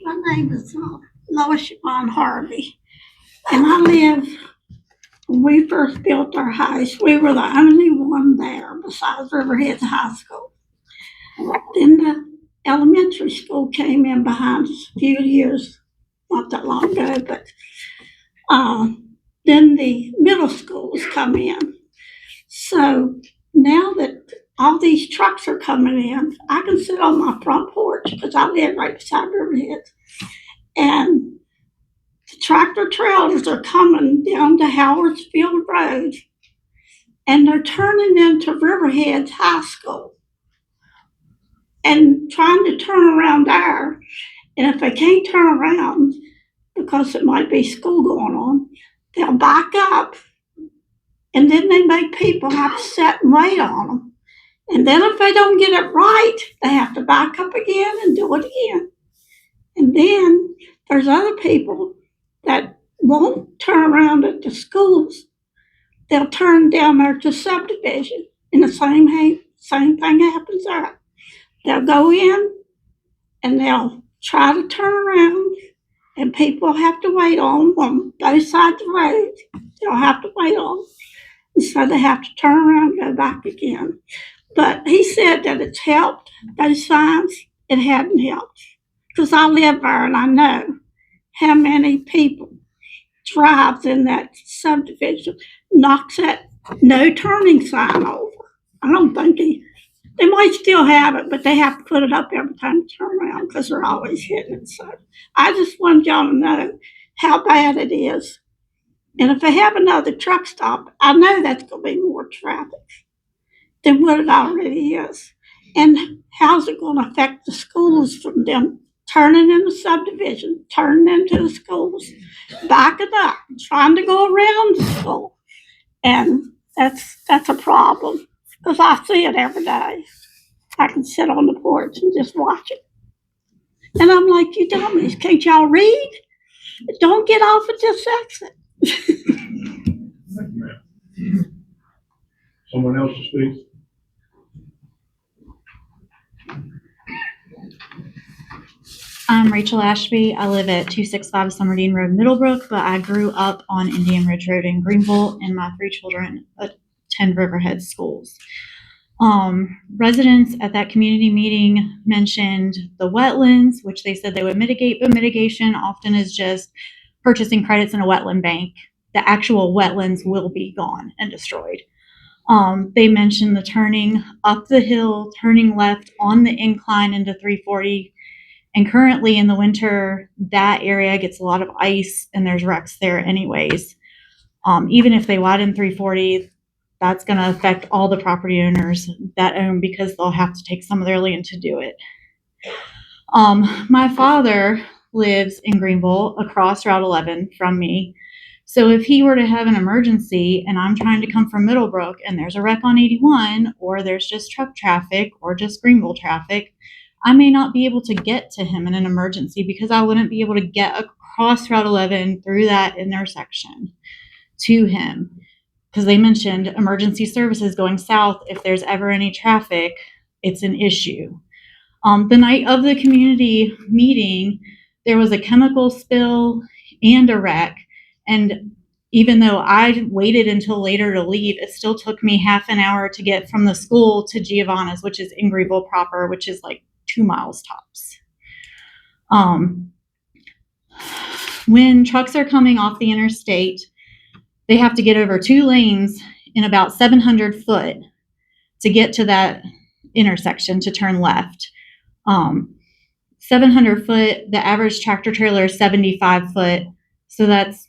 My name is Lois Siobhan Harvey, and I live, when we first built our house, we were the only one there besides Riverhead High School. Then the elementary school came in behind us a few years, not that long ago, but then the middle schools come in. So now that all these trucks are coming in, I can sit on my front porch because I live right beside Riverhead. And the tractor trailers are coming down to Howardsfield Road, and they're turning into Riverhead High School and trying to turn around there. And if they can't turn around because it might be school going on, they'll back up, and then they make people have to sit and wait on them. And then if they don't get it right, they have to back up again and do it again. And then there's other people that won't turn around at the schools. They'll turn down there to subdivision, and the same thing happens there. They'll go in and they'll try to turn around, and people have to wait on both sides of the road. They'll have to wait on, and so they have to turn around and go back again. But he said that it's helped, those signs. It hadn't helped, because I live there and I know how many people drives in that subdivision, knocks that no turning sign over. I don't think they might still have it, but they have to put it up every time they turn around because they're always hitting it. So I just wanted y'all to know how bad it is. And if they have another truck stop, I know that's going to be more traffic than what it already is. And how's it going to affect the schools from them turning in the subdivision, turning into the schools, backing up, trying to go around the school? And that's a problem, because I see it every day. I can sit on the porch and just watch it. And I'm like, you dummies, can't y'all read? Don't get off at this exit. Thank you, ma'am. Someone else to speak? I'm Rachel Ashby. I live at 265 Summerdine Road, Middlebrook, but I grew up on Indian Ridge Road in Greenville, and my 3 children attend Riverhead schools. Residents at that community meeting mentioned the wetlands, which they said they would mitigate, but mitigation often is just purchasing credits in a wetland bank. The actual wetlands will be gone and destroyed. They mentioned the turning up the hill, turning left on the incline into 340. And currently in the winter, that area gets a lot of ice and there's wrecks there anyways. Even if they widen 340, that's going to affect all the property owners that own, because they'll have to take some of their land to do it. My father lives in Greenville across Route 11 from me. So if he were to have an emergency and I'm trying to come from Middlebrook and there's a wreck on 81, or there's just truck traffic or just Greenville traffic, I may not be able to get to him in an emergency because I wouldn't be able to get across Route 11 through that intersection to him. Because they mentioned emergency services going south. If there's ever any traffic, it's an issue. The night of the community meeting, there was a chemical spill and a wreck. And even though I waited until later to leave, it still took me half an hour to get from the school to Giovanna's, which is in Greenville proper, which is like 2 miles tops. When trucks are coming off the interstate, they have to get over 2 lanes in about 700 foot to get to that intersection to turn left. 700 foot, the average tractor trailer is 75 foot. So that's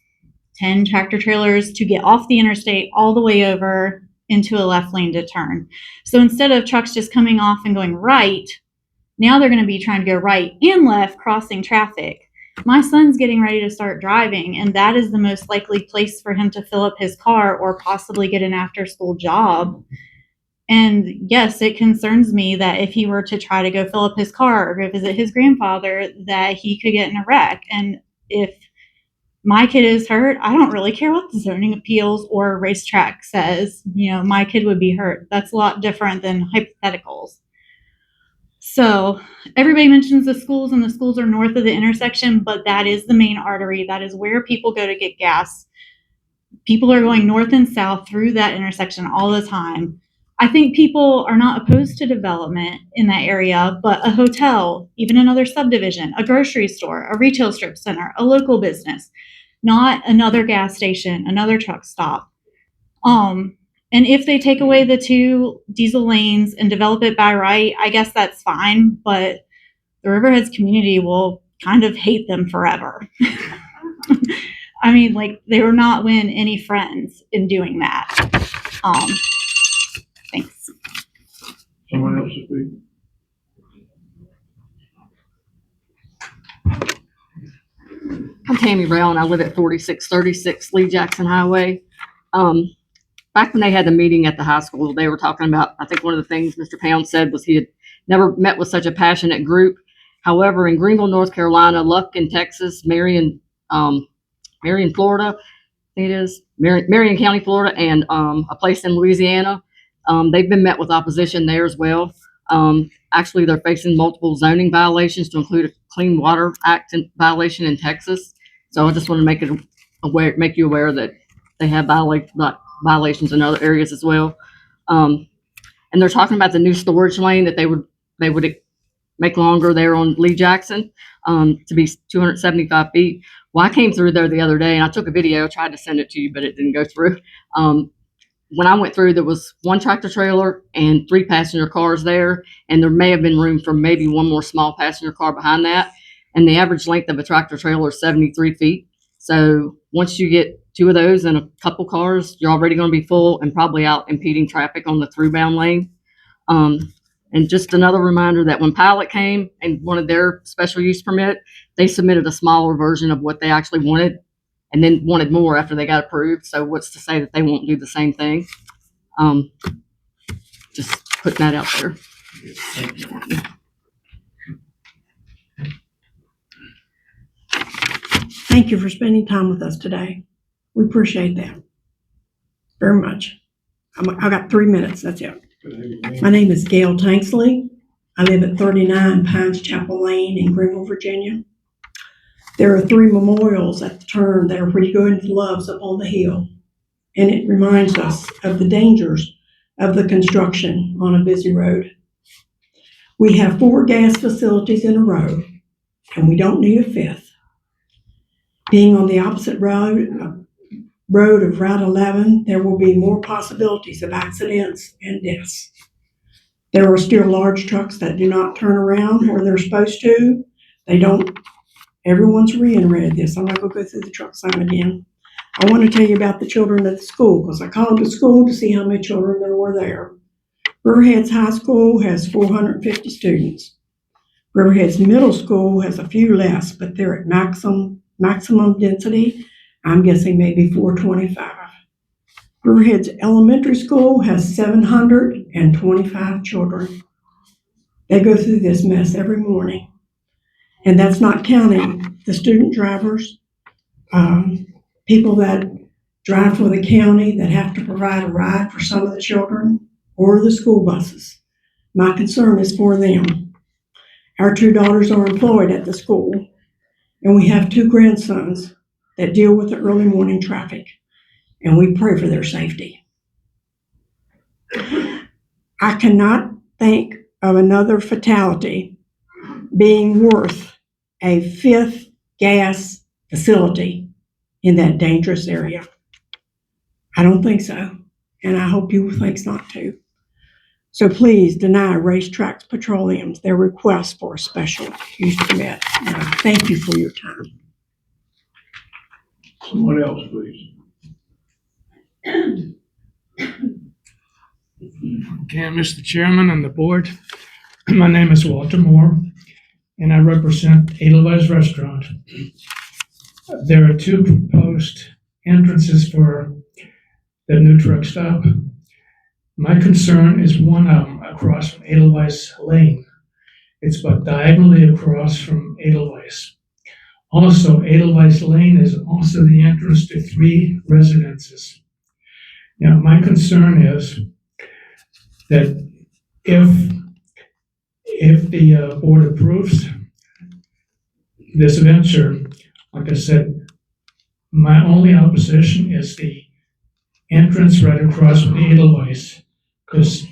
10 tractor trailers to get off the interstate all the way over into a left lane to turn. So instead of trucks just coming off and going right, now they're going to be trying to go right and left, crossing traffic. My son's getting ready to start driving, and that is the most likely place for him to fill up his car or possibly get an after-school job. And yes, it concerns me that if he were to try to go fill up his car or go visit his grandfather, that he could get in a wreck. And if my kid is hurt, I don't really care what the zoning appeals or RaceTrac says. My kid would be hurt. That's a lot different than hypotheticals. So everybody mentions the schools, and the schools are north of the intersection, but that is the main artery. That is where people go to get gas. People are going north and south through that intersection all the time. I think people are not opposed to development in that area, but a hotel, even another subdivision, a grocery store, a retail strip center, a local business, not another gas station, another truck stop. And if they take away the 2 diesel lanes and develop it by right, I guess that's fine, but the Riverheads community will kind of hate them forever. I mean, they will not win any friends in doing that. Thanks. Someone else to speak? I'm Tammy Brown. I live at 4636 Lee Jackson Highway. Back when they had the meeting at the high school, they were talking about, I think one of the things Mr. Pound said was he had never met with such a passionate group. However, in Greenville, North Carolina, Lufkin, Texas, Marion, Florida, I think it is, Marion County, Florida, and a place in Louisiana, they've been met with opposition there as well. Actually, they're facing multiple zoning violations to include a Clean Water Act violation in Texas. So I just want to make you aware that they have violations in other areas as well. And they're talking about the new storage lane that they would make longer there on Lee Jackson to be 275 feet. Well, I came through there the other day and I took a video, tried to send it to you, but it didn't go through. When I went through, there was 1 tractor trailer and 3 passenger cars there, and there may have been room for maybe 1 more small passenger car behind that. And the average length of a tractor trailer is 73 feet. So once you get 2 of those and a couple cars, you're already going to be full and probably out impeding traffic on the throughbound lane. And just another reminder that when Pilot came and wanted their special use permit, they submitted a smaller version of what they actually wanted and then wanted more after they got approved. So what's to say that they won't do the same thing? Just putting that out there. Thank you for spending time with us today. We appreciate that very much. I got 3 minutes, that's it. My name is Gail Tanksley. I live at 39 Pines Chapel Lane in Greenville, Virginia. There are 3 memorials at the turn there where you go into Love's up on the hill. And it reminds us of the dangers of the construction on a busy road. We have 4 gas facilities in a row, and we don't need a 5th. Being on the opposite road of Route 11, there will be more possibilities of accidents and deaths. There are still large trucks that do not turn around where they're supposed to. They don't. Everyone's reiterated this. I'm not going to go through the truck sign again. I want to tell you about the children at the school because I called the school to see how many children there were there. Riverheads High School has 450 students. Riverheads Middle School has a few less, but they're at maximum density. I'm guessing maybe 425. Riverheads Elementary School has 725 children. They go through this mess every morning. And that's not counting the student drivers, people that drive for the county that have to provide a ride for some of the children, or the school buses. My concern is for them. Our 2 daughters are employed at the school, and we have 2 grandsons that deal with the early morning traffic. and we pray for their safety. I cannot think of another fatality being worth a fifth gas facility in that dangerous area. I don't think so, and I hope you think not too. So please deny RaceTrac Petroleum their request for a special use permit. And I thank you for your time. Someone else, please. Okay, Mr. Chairman and the board, my name is Walter Moore, and I represent Edelweiss Restaurant. There are two proposed entrances for the new truck stop. My concern is one of them across from Edelweiss Lane. It's about diagonally across from Edelweiss. Also, Edelweiss Lane is also the entrance to 3 residences. Now, my concern is that if the board approves this venture, like I said, my only opposition is the entrance right across from the Edelweiss, because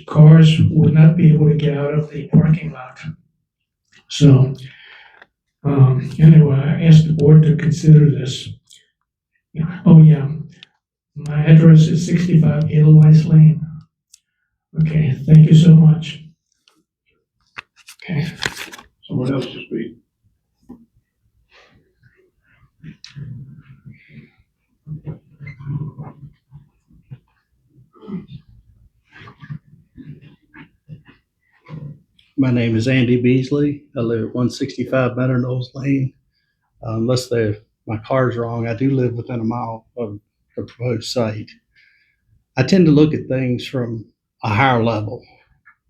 cars would not be able to get out of the parking lot. So anyway, I asked the board to consider this. Oh yeah, my address is 65 Edelweiss Lane. Okay, thank you so much. Okay. Someone else to speak. My name is Andy Beasley. I live at 165 Meadow Knolls Lane. Unless my car's wrong, I do live within a mile of the proposed site. I tend to look at things from a higher level.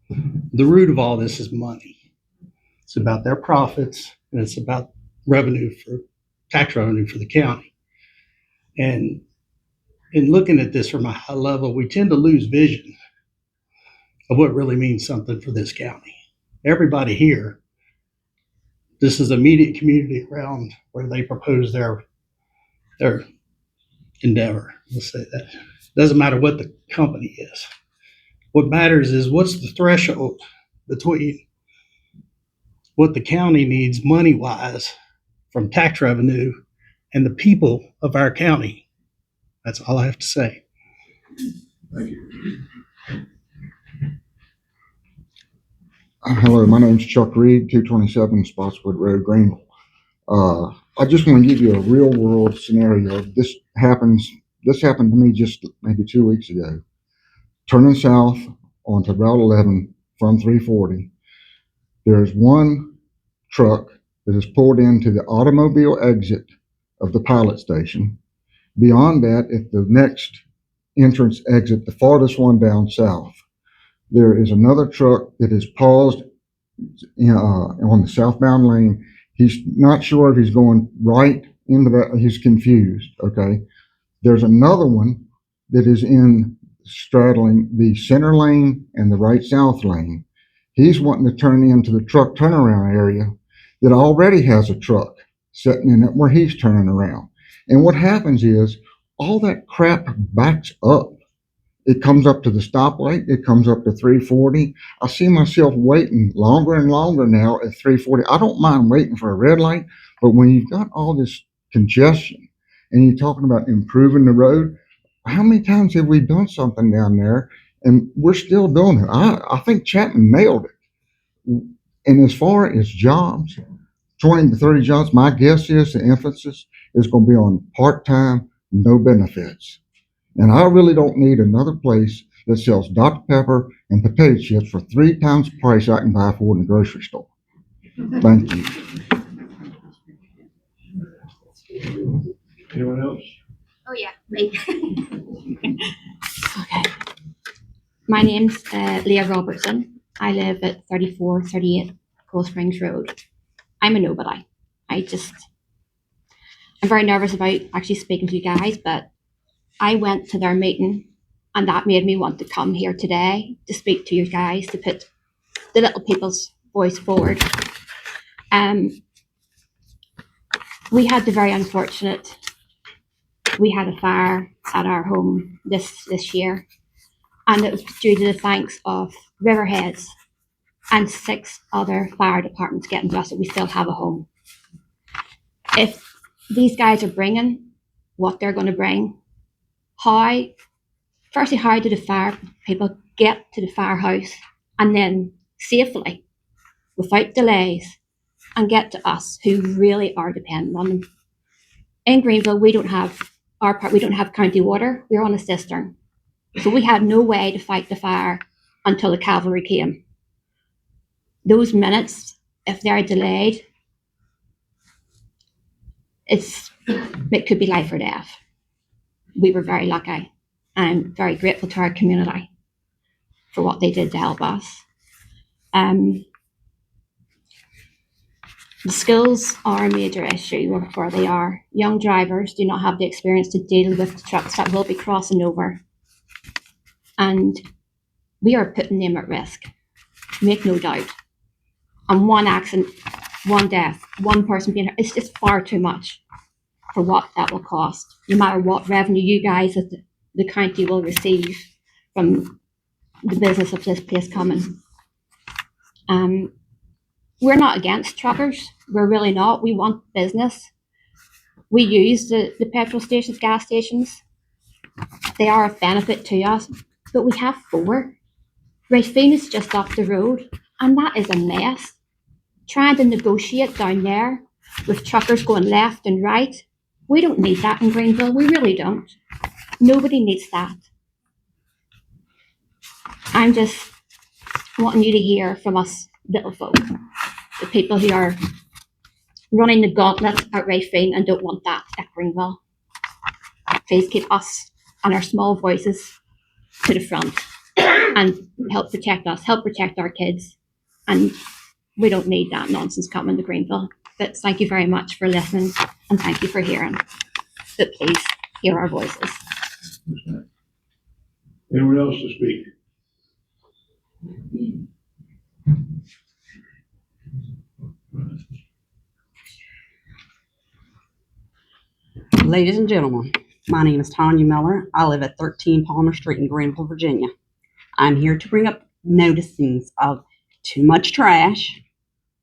The root of all this is money. It's about their profits, and it's about tax revenue for the county. And in looking at this from a high level, we tend to lose vision of what really means something for this county. Everybody here, this is immediate community around where they propose their endeavor. Let's say that. Doesn't matter what the company is. What matters is what's the threshold between what the county needs money-wise from tax revenue and the people of our county. That's all I have to say. Thank you. Hello, my name's Chuck Reed, 227 Spotswood Road, Greenville. I just want to give you a real world scenario. This happened to me just maybe 2 weeks ago. Turning south onto Route 11 from 340, there's one truck that is pulled into the automobile exit of the pilot station. Beyond that, at the next entrance exit, the farthest one down south, there is another truck that is paused on the southbound lane. He's not sure if he's going right into that. He's confused, okay? There's another one that is straddling the center lane and the right south lane. He's wanting to turn into the truck turnaround area that already has a truck sitting in it where he's turning around. And what happens is all that crap backs up. It comes up to the stoplight. It comes up to 340. I see myself waiting longer and longer now at 340. I don't mind waiting for a red light, but when you've got all this congestion and you're talking about improving the road, how many times have we done something down there and we're still doing it? I think Chapman nailed it. And as far as jobs, 20 to 30 jobs, my guess is the emphasis is going to be on part-time, no benefits. And I really don't need another place that sells Dr. Pepper and potato chips for 3 times the price I can buy for in the grocery store. Thank you. Anyone else? Oh yeah, me. Okay. My name's Leah Robertson. I live at 3438 Cold Springs Road. I'm a nobody. I'm very nervous about actually speaking to you guys, but I went to their meeting and that made me want to come here today to speak to you guys, to put the little people's voice forward. We had the very unfortunate we had a fire at our home this year, and it was due to the thanks of Riverheads and 6 other fire departments getting to us that we still have a home. If these guys are bringing what they're going to bring, how do the fire people get to the firehouse and then safely, without delays, and get to us who really are dependent on them? In Greenville, we don't have county water. We're on a cistern. So we had no way to fight the fire until the cavalry came. Those minutes, if they're delayed, it could be life or death. We were very lucky. I'm very grateful to our community for what they did to help us. The skills are a major issue where they are. Young drivers do not have the experience to deal with the trucks that will be crossing over. And we are putting them at risk, make no doubt. And one accident, one death, one person being hurt, it's just far too much for what that will cost, no matter what revenue you guys at the county will receive from the business of this place coming. We're not against truckers. We're really not. We want business. We use the petrol stations, gas stations. They are a benefit to us, but we have 4. Racine is just up the road, and that is a mess. Trying to negotiate down there with truckers going left and right, we don't need that in Greenville. We really don't. Nobody needs that. I'm just wanting you to hear from us little folk, the people who are running the gauntlet at Racine and don't want that at Greenville. Please keep us and our small voices to the front and help protect us, help protect our kids. And we don't need that nonsense coming to Greenville. But thank you very much for listening, and thank you for hearing. But please hear our voices. Anyone else to speak? Ladies and gentlemen, my name is Tanya Miller. I live at 13 Palmer Street in Greenville, Virginia. I'm here to bring up noticings of too much trash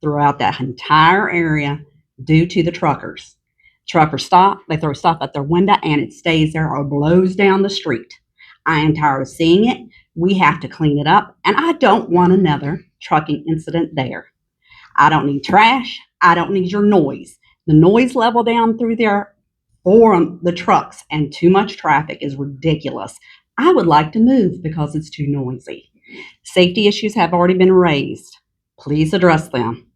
throughout that entire area due to the truckers. Truckers stop, they throw stuff at their window, and it stays there or blows down the street. I am tired of seeing it. We have to clean it up, and I don't want another trucking incident there. I don't need trash. I don't need your noise. The noise level down through there for the trucks and too much traffic is ridiculous. I would like to move because it's too noisy. Safety issues have already been raised. Please address them.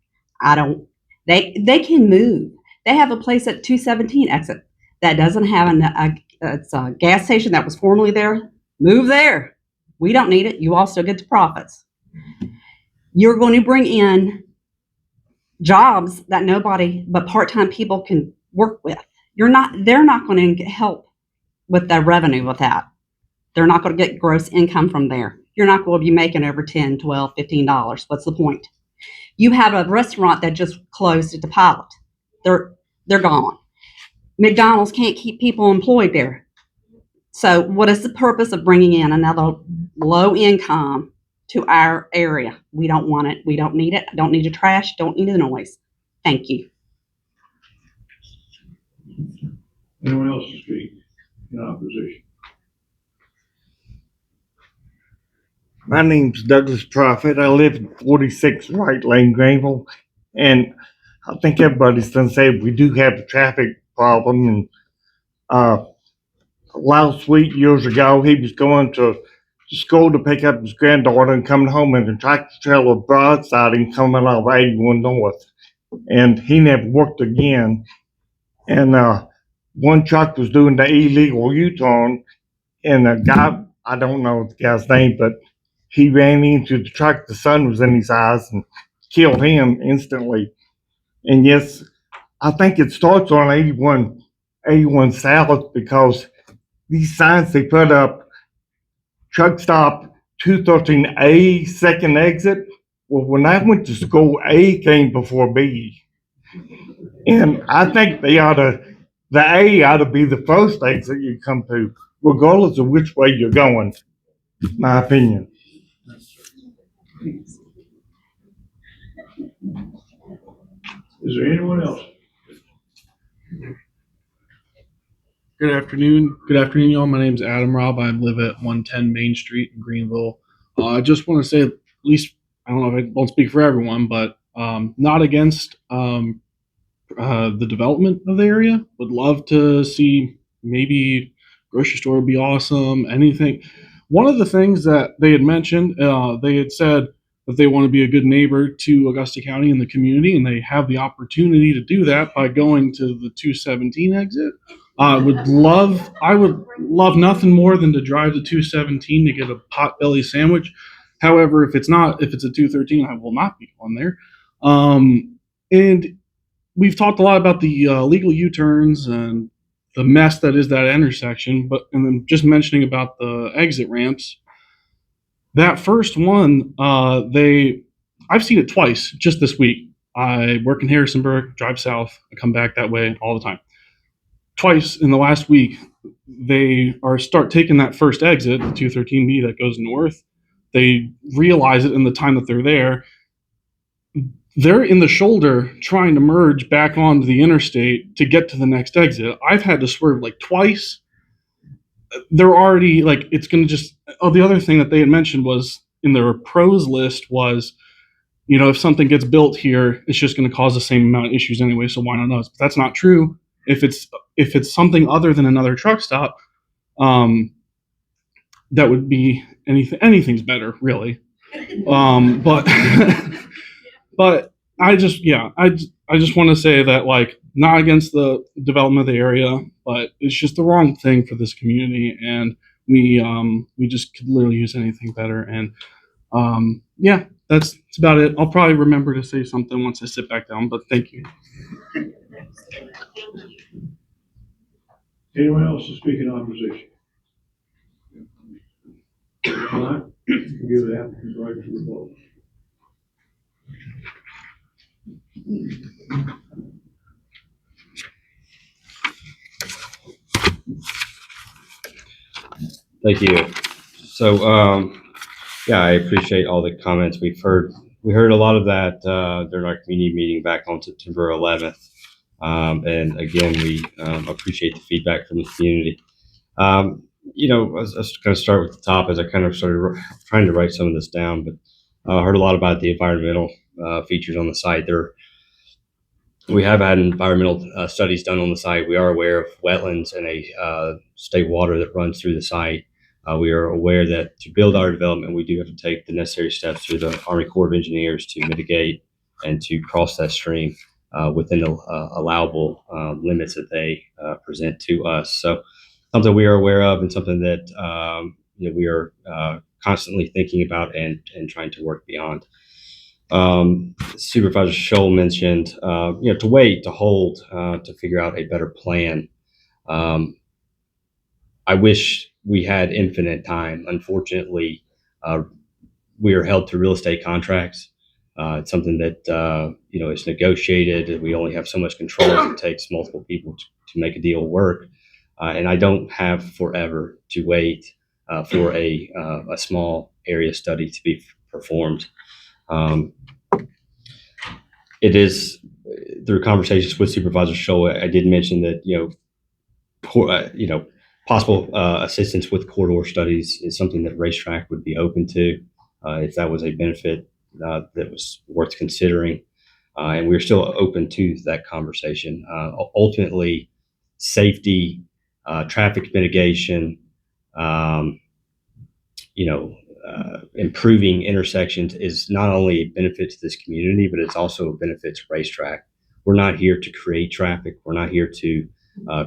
They can move. They have a place at 217 exit that doesn't have it's a gas station that was formerly there. Move there. We don't need it. You all still get the profits. You're going to bring in jobs that nobody but part-time people can work with. They're not going to help with the revenue with that. They're not going to get gross income from there. You're not going to be making over $10, $12, $15. What's the point? You have a restaurant that just closed at the Pilot. They're gone. McDonald's can't keep people employed there. So what is the purpose of bringing in another low income to our area? We don't want it. We don't need it. Don't need the trash. Don't need the noise. Thank you. Anyone else to speak in opposition? My name's Douglas Prophet. I live in 46 Right Lane, Greenville, and I think everybody's done said we do have a traffic problem. And last week, years ago, he was going to school to pick up his granddaughter and coming home in a tractor trailer broadside and coming off 81 North, and he never worked again. And one truck was doing the illegal U-turn, and a guy, I don't know the guy's name, but he ran into the truck. The sun was in his eyes and killed him instantly. And yes, I think it starts on 81 South, because these signs they put up, truck stop 213A, second exit. Well, when I went to school, A came before B. And I think they ought to the A ought to be the first exit you come to, regardless of which way you're going, my opinion. Is there anyone else? Good afternoon. Good afternoon, y'all. My name's Adam Robb. I live at 110 Main Street in Greenville. I just want to say, at least, I don't know if I don't speak for everyone, but not against the development of the area. Would love to see maybe grocery store would be awesome. Anything. One of the things that they had mentioned, they had said that they want to be a good neighbor to Augusta County and the community, and they have the opportunity to do that by going to the 217 exit. I would love nothing more than to drive to 217 to get a potbelly sandwich. However, if it's a 213, I will not be on there. And we've talked a lot about the legal U-turns and the mess that is that intersection, and then just mentioning about the exit ramps. That first one, I've seen it twice just this week. I work in Harrisonburg, drive south, I come back that way all the time. Twice in the last week, they start taking that first exit, the 213B that goes north. They realize it in the time that they're there. They're in the shoulder trying to merge back onto the interstate to get to the next exit. I've had to swerve like twice. They're already like, it's going to just, the other thing that they had mentioned was in their pros list was, if something gets built here, it's just going to cause the same amount of issues anyway. So why not us? But that's not true. If it's something other than another truck stop, that would be anything's better really. But but I just want to say that, like, not against the development of the area, but it's just the wrong thing for this community, and we just could literally use anything better. And that's about it. I'll probably remember to say something once I sit back down, but thank you. Anyone else to speak in opposition? If not, give the applicant right to the vote. Thank you. So, I appreciate all the comments we've heard. We heard a lot of that during our community meeting back on September 11th. And again, we appreciate the feedback from the community. I was going to start with the top as I kind of started trying to write some of this down, but I heard a lot about the environmental features on the site. We have had environmental studies done on the site. We are aware of wetlands and a state water that runs through the site. We are aware that to build our development, we do have to take the necessary steps through the Army Corps of Engineers to mitigate and to cross that stream within the allowable limits that they present to us. So something we are aware of, and something that we are constantly thinking about and trying to work beyond. Supervisor Scholl mentioned, to wait, to hold, to figure out a better plan. I wish we had infinite time. Unfortunately, we are held to real estate contracts. It's something that, is negotiated. We only have so much control. It takes multiple people to make a deal work. And I don't have forever to wait for a small area study to be performed. It is through conversations with Supervisor Scholl, I did mention that, possible assistance with corridor studies is something that RaceTrac would be open to if that was a benefit that was worth considering. And we're still open to that conversation. Ultimately, safety, traffic mitigation, improving intersections is not only a benefit to this community, but it's also a benefit to RaceTrac. We're not here to create traffic. We're not here to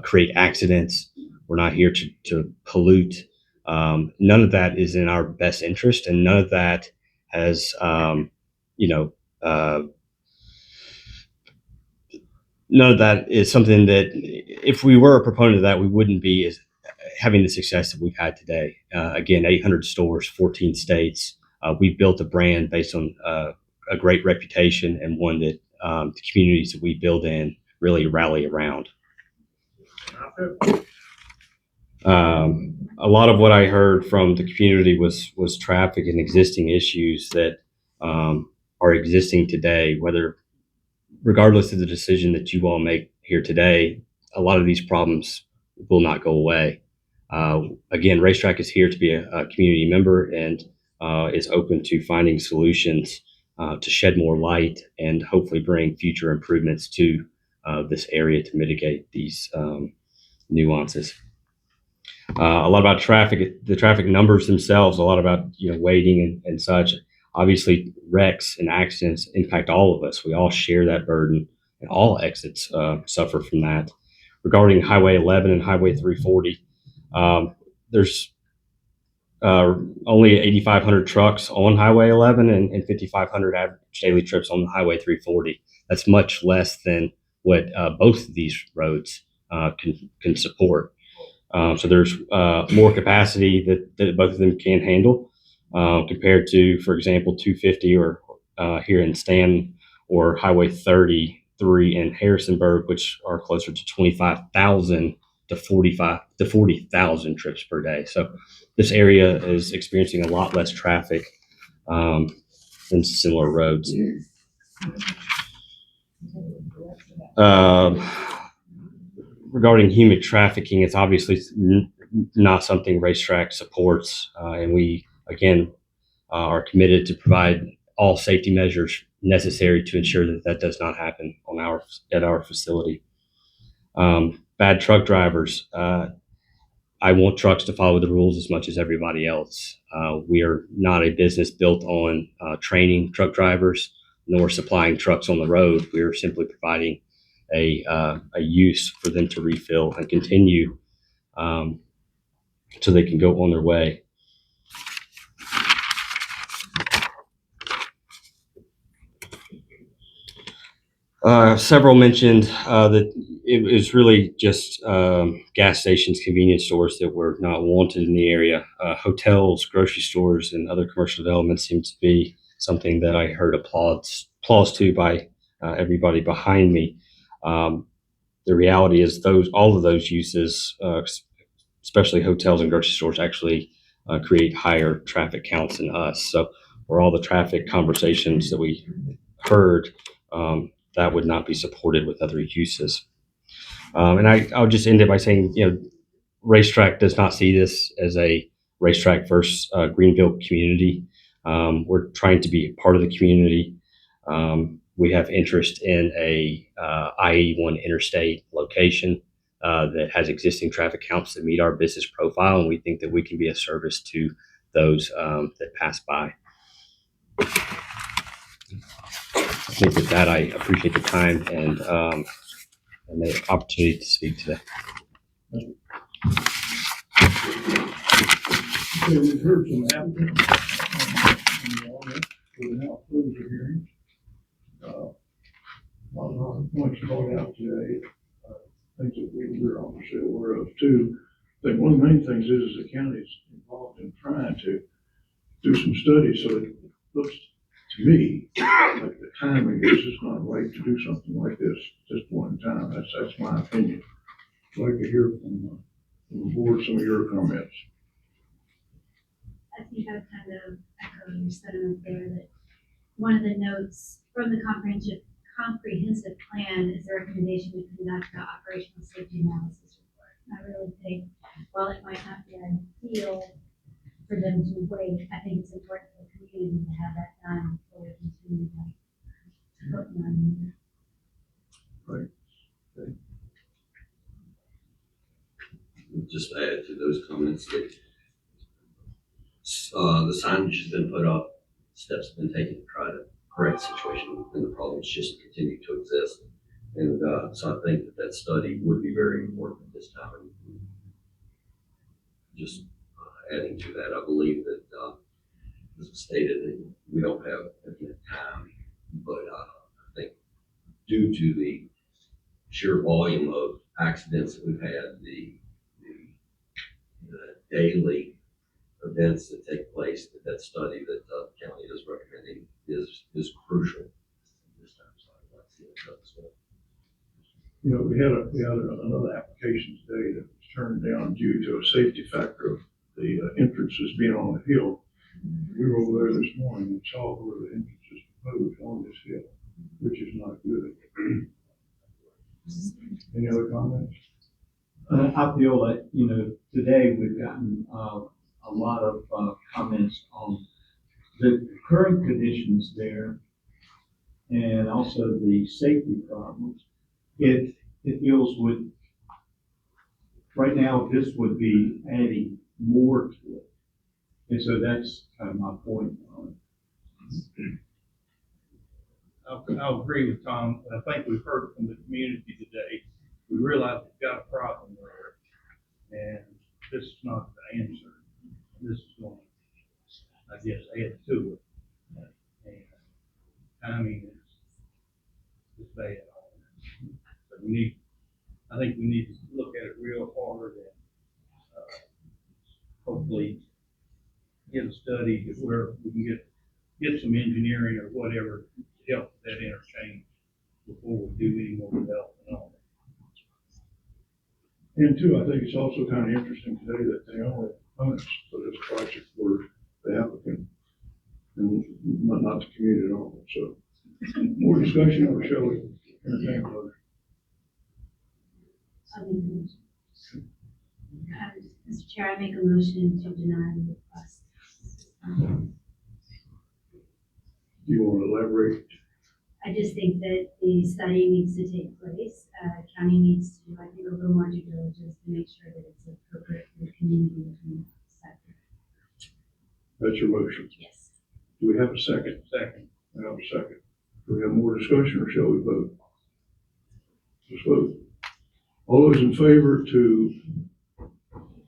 create accidents. We're not here to pollute. None of that is in our best interest, and none of that has, none of that is something that, if we were a proponent of that, we wouldn't be having the success that we've had today. Again, 800 stores, 14 states. We've built a brand based on a great reputation, and one that the communities that we build in really rally around. A lot of what I heard from the community was traffic and existing issues that are existing today, regardless of the decision that you all make here today, a lot of these problems will not go away. Again, RaceTrac is here to be a community member and is open to finding solutions to shed more light and hopefully bring future improvements to this area to mitigate these nuances. A lot about traffic, the traffic numbers themselves, a lot about waiting and such. Obviously, wrecks and accidents impact all of us. We all share that burden, and all exits suffer from that. Regarding Highway 11 and Highway 340, there's only 8,500 trucks on Highway 11 and 5,500 average daily trips on the Highway 340. That's much less than what both of these roads can support. So there's more capacity that both of them can handle compared to, for example, 250 or here in Stanton, or Highway 33 in Harrisonburg, which are closer to 25,000 to 40,000 trips per day. So this area is experiencing a lot less traffic than similar roads. Regarding human trafficking, it's obviously not something RaceTrac supports, and we again are committed to provide all safety measures necessary to ensure that does not happen at our facility. Bad truck drivers. I want trucks to follow the rules as much as everybody else. We are not a business built on training truck drivers nor supplying trucks on the road. We are simply providing a use for them to refill and continue so they can go on their way. Several mentioned that it was really just gas stations, convenience stores that were not wanted in the area. Hotels, grocery stores, and other commercial development seems to be something that I heard applause to by everybody behind me. The reality is all of those uses, especially hotels and grocery stores, actually create higher traffic counts than us. So for all the traffic conversations that we heard, that would not be supported with other uses. And I'll just end it by saying, RaceTrac does not see this as a RaceTrac versus Greenville community. We're trying to be part of the community. We have interest in a I-81 interstate location that has existing traffic counts that meet our business profile, and we think that we can be a service to those that pass by. I think with that, I appreciate the time and the opportunity to speak today. Okay, we've heard from applicants without further hearing. A lot of points brought out today, things that we're obviously aware of too. I think one of the main things is the county is involved in trying to do some studies, so it looks to me like the timing is just not right to do something like this at this point in time. That's my opinion. I'd like to hear from the board some of your comments. I think I kind of echo your sentiment there, that one of the notes from the comprehensive plan is the recommendation to conduct the operational safety analysis report. And I really think, while it might not be ideal for them to wait, I think it's important for the community to have that done before we continue to put money in there. Right. Okay. Just to add to those comments, that the signage has been put up, steps have been taken to try to correct the situation, and the problems just continue to exist. And so I think that study would be very important at this time. Just adding to that, I believe that, as stated, that we don't have infinite time, but I think due to the sheer volume of accidents that we've had, the daily events that take place, that study that the county is recommending is crucial this time. So I'd like to see it done as well. We had another applicant application today that was turned down due to a safety factor of the entrances being on the hill. We were over there this morning and saw where the entrance is proposed on this hill, which is not good. Any other comments? I feel that, today we've gotten a lot of comments on the current conditions there and also the safety problems. It deals with, right now, this would be adding more to it. And so that's kind of my point on it. I'll agree with Tom. I think we've heard from the community today. We realize we've got a problem there, and this is not the answer. This is going to, I guess, add to it. And timing is bad. So I think we need to look at it real hard and hopefully get a study where we can get some engineering or whatever to help that interchange before we do any more development on it. And two, I think it's also kind of interesting today that the only opponents for this project were the applicant and not the community at all. So more discussion, or shall we entertain a motion? Mr. Chair, I make a motion to deny the request. Do you want to elaborate? I just think that the study needs to take place. County needs to, I think, a little more due diligence to make sure that it's appropriate for the community and the sector. That's your motion? Yes. Do we have a second? Second. I have a second. Do we have more discussion, or shall we vote? Let's vote. All those in favor to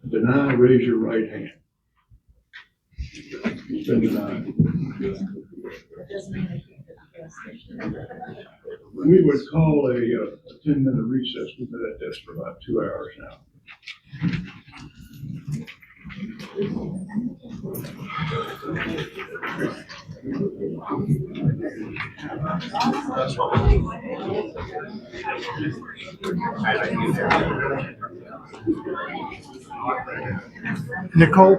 deny, raise your right hand. It's been denied. We would call a 10-minute recess. We've been at this for about 2 hours now. Nicole?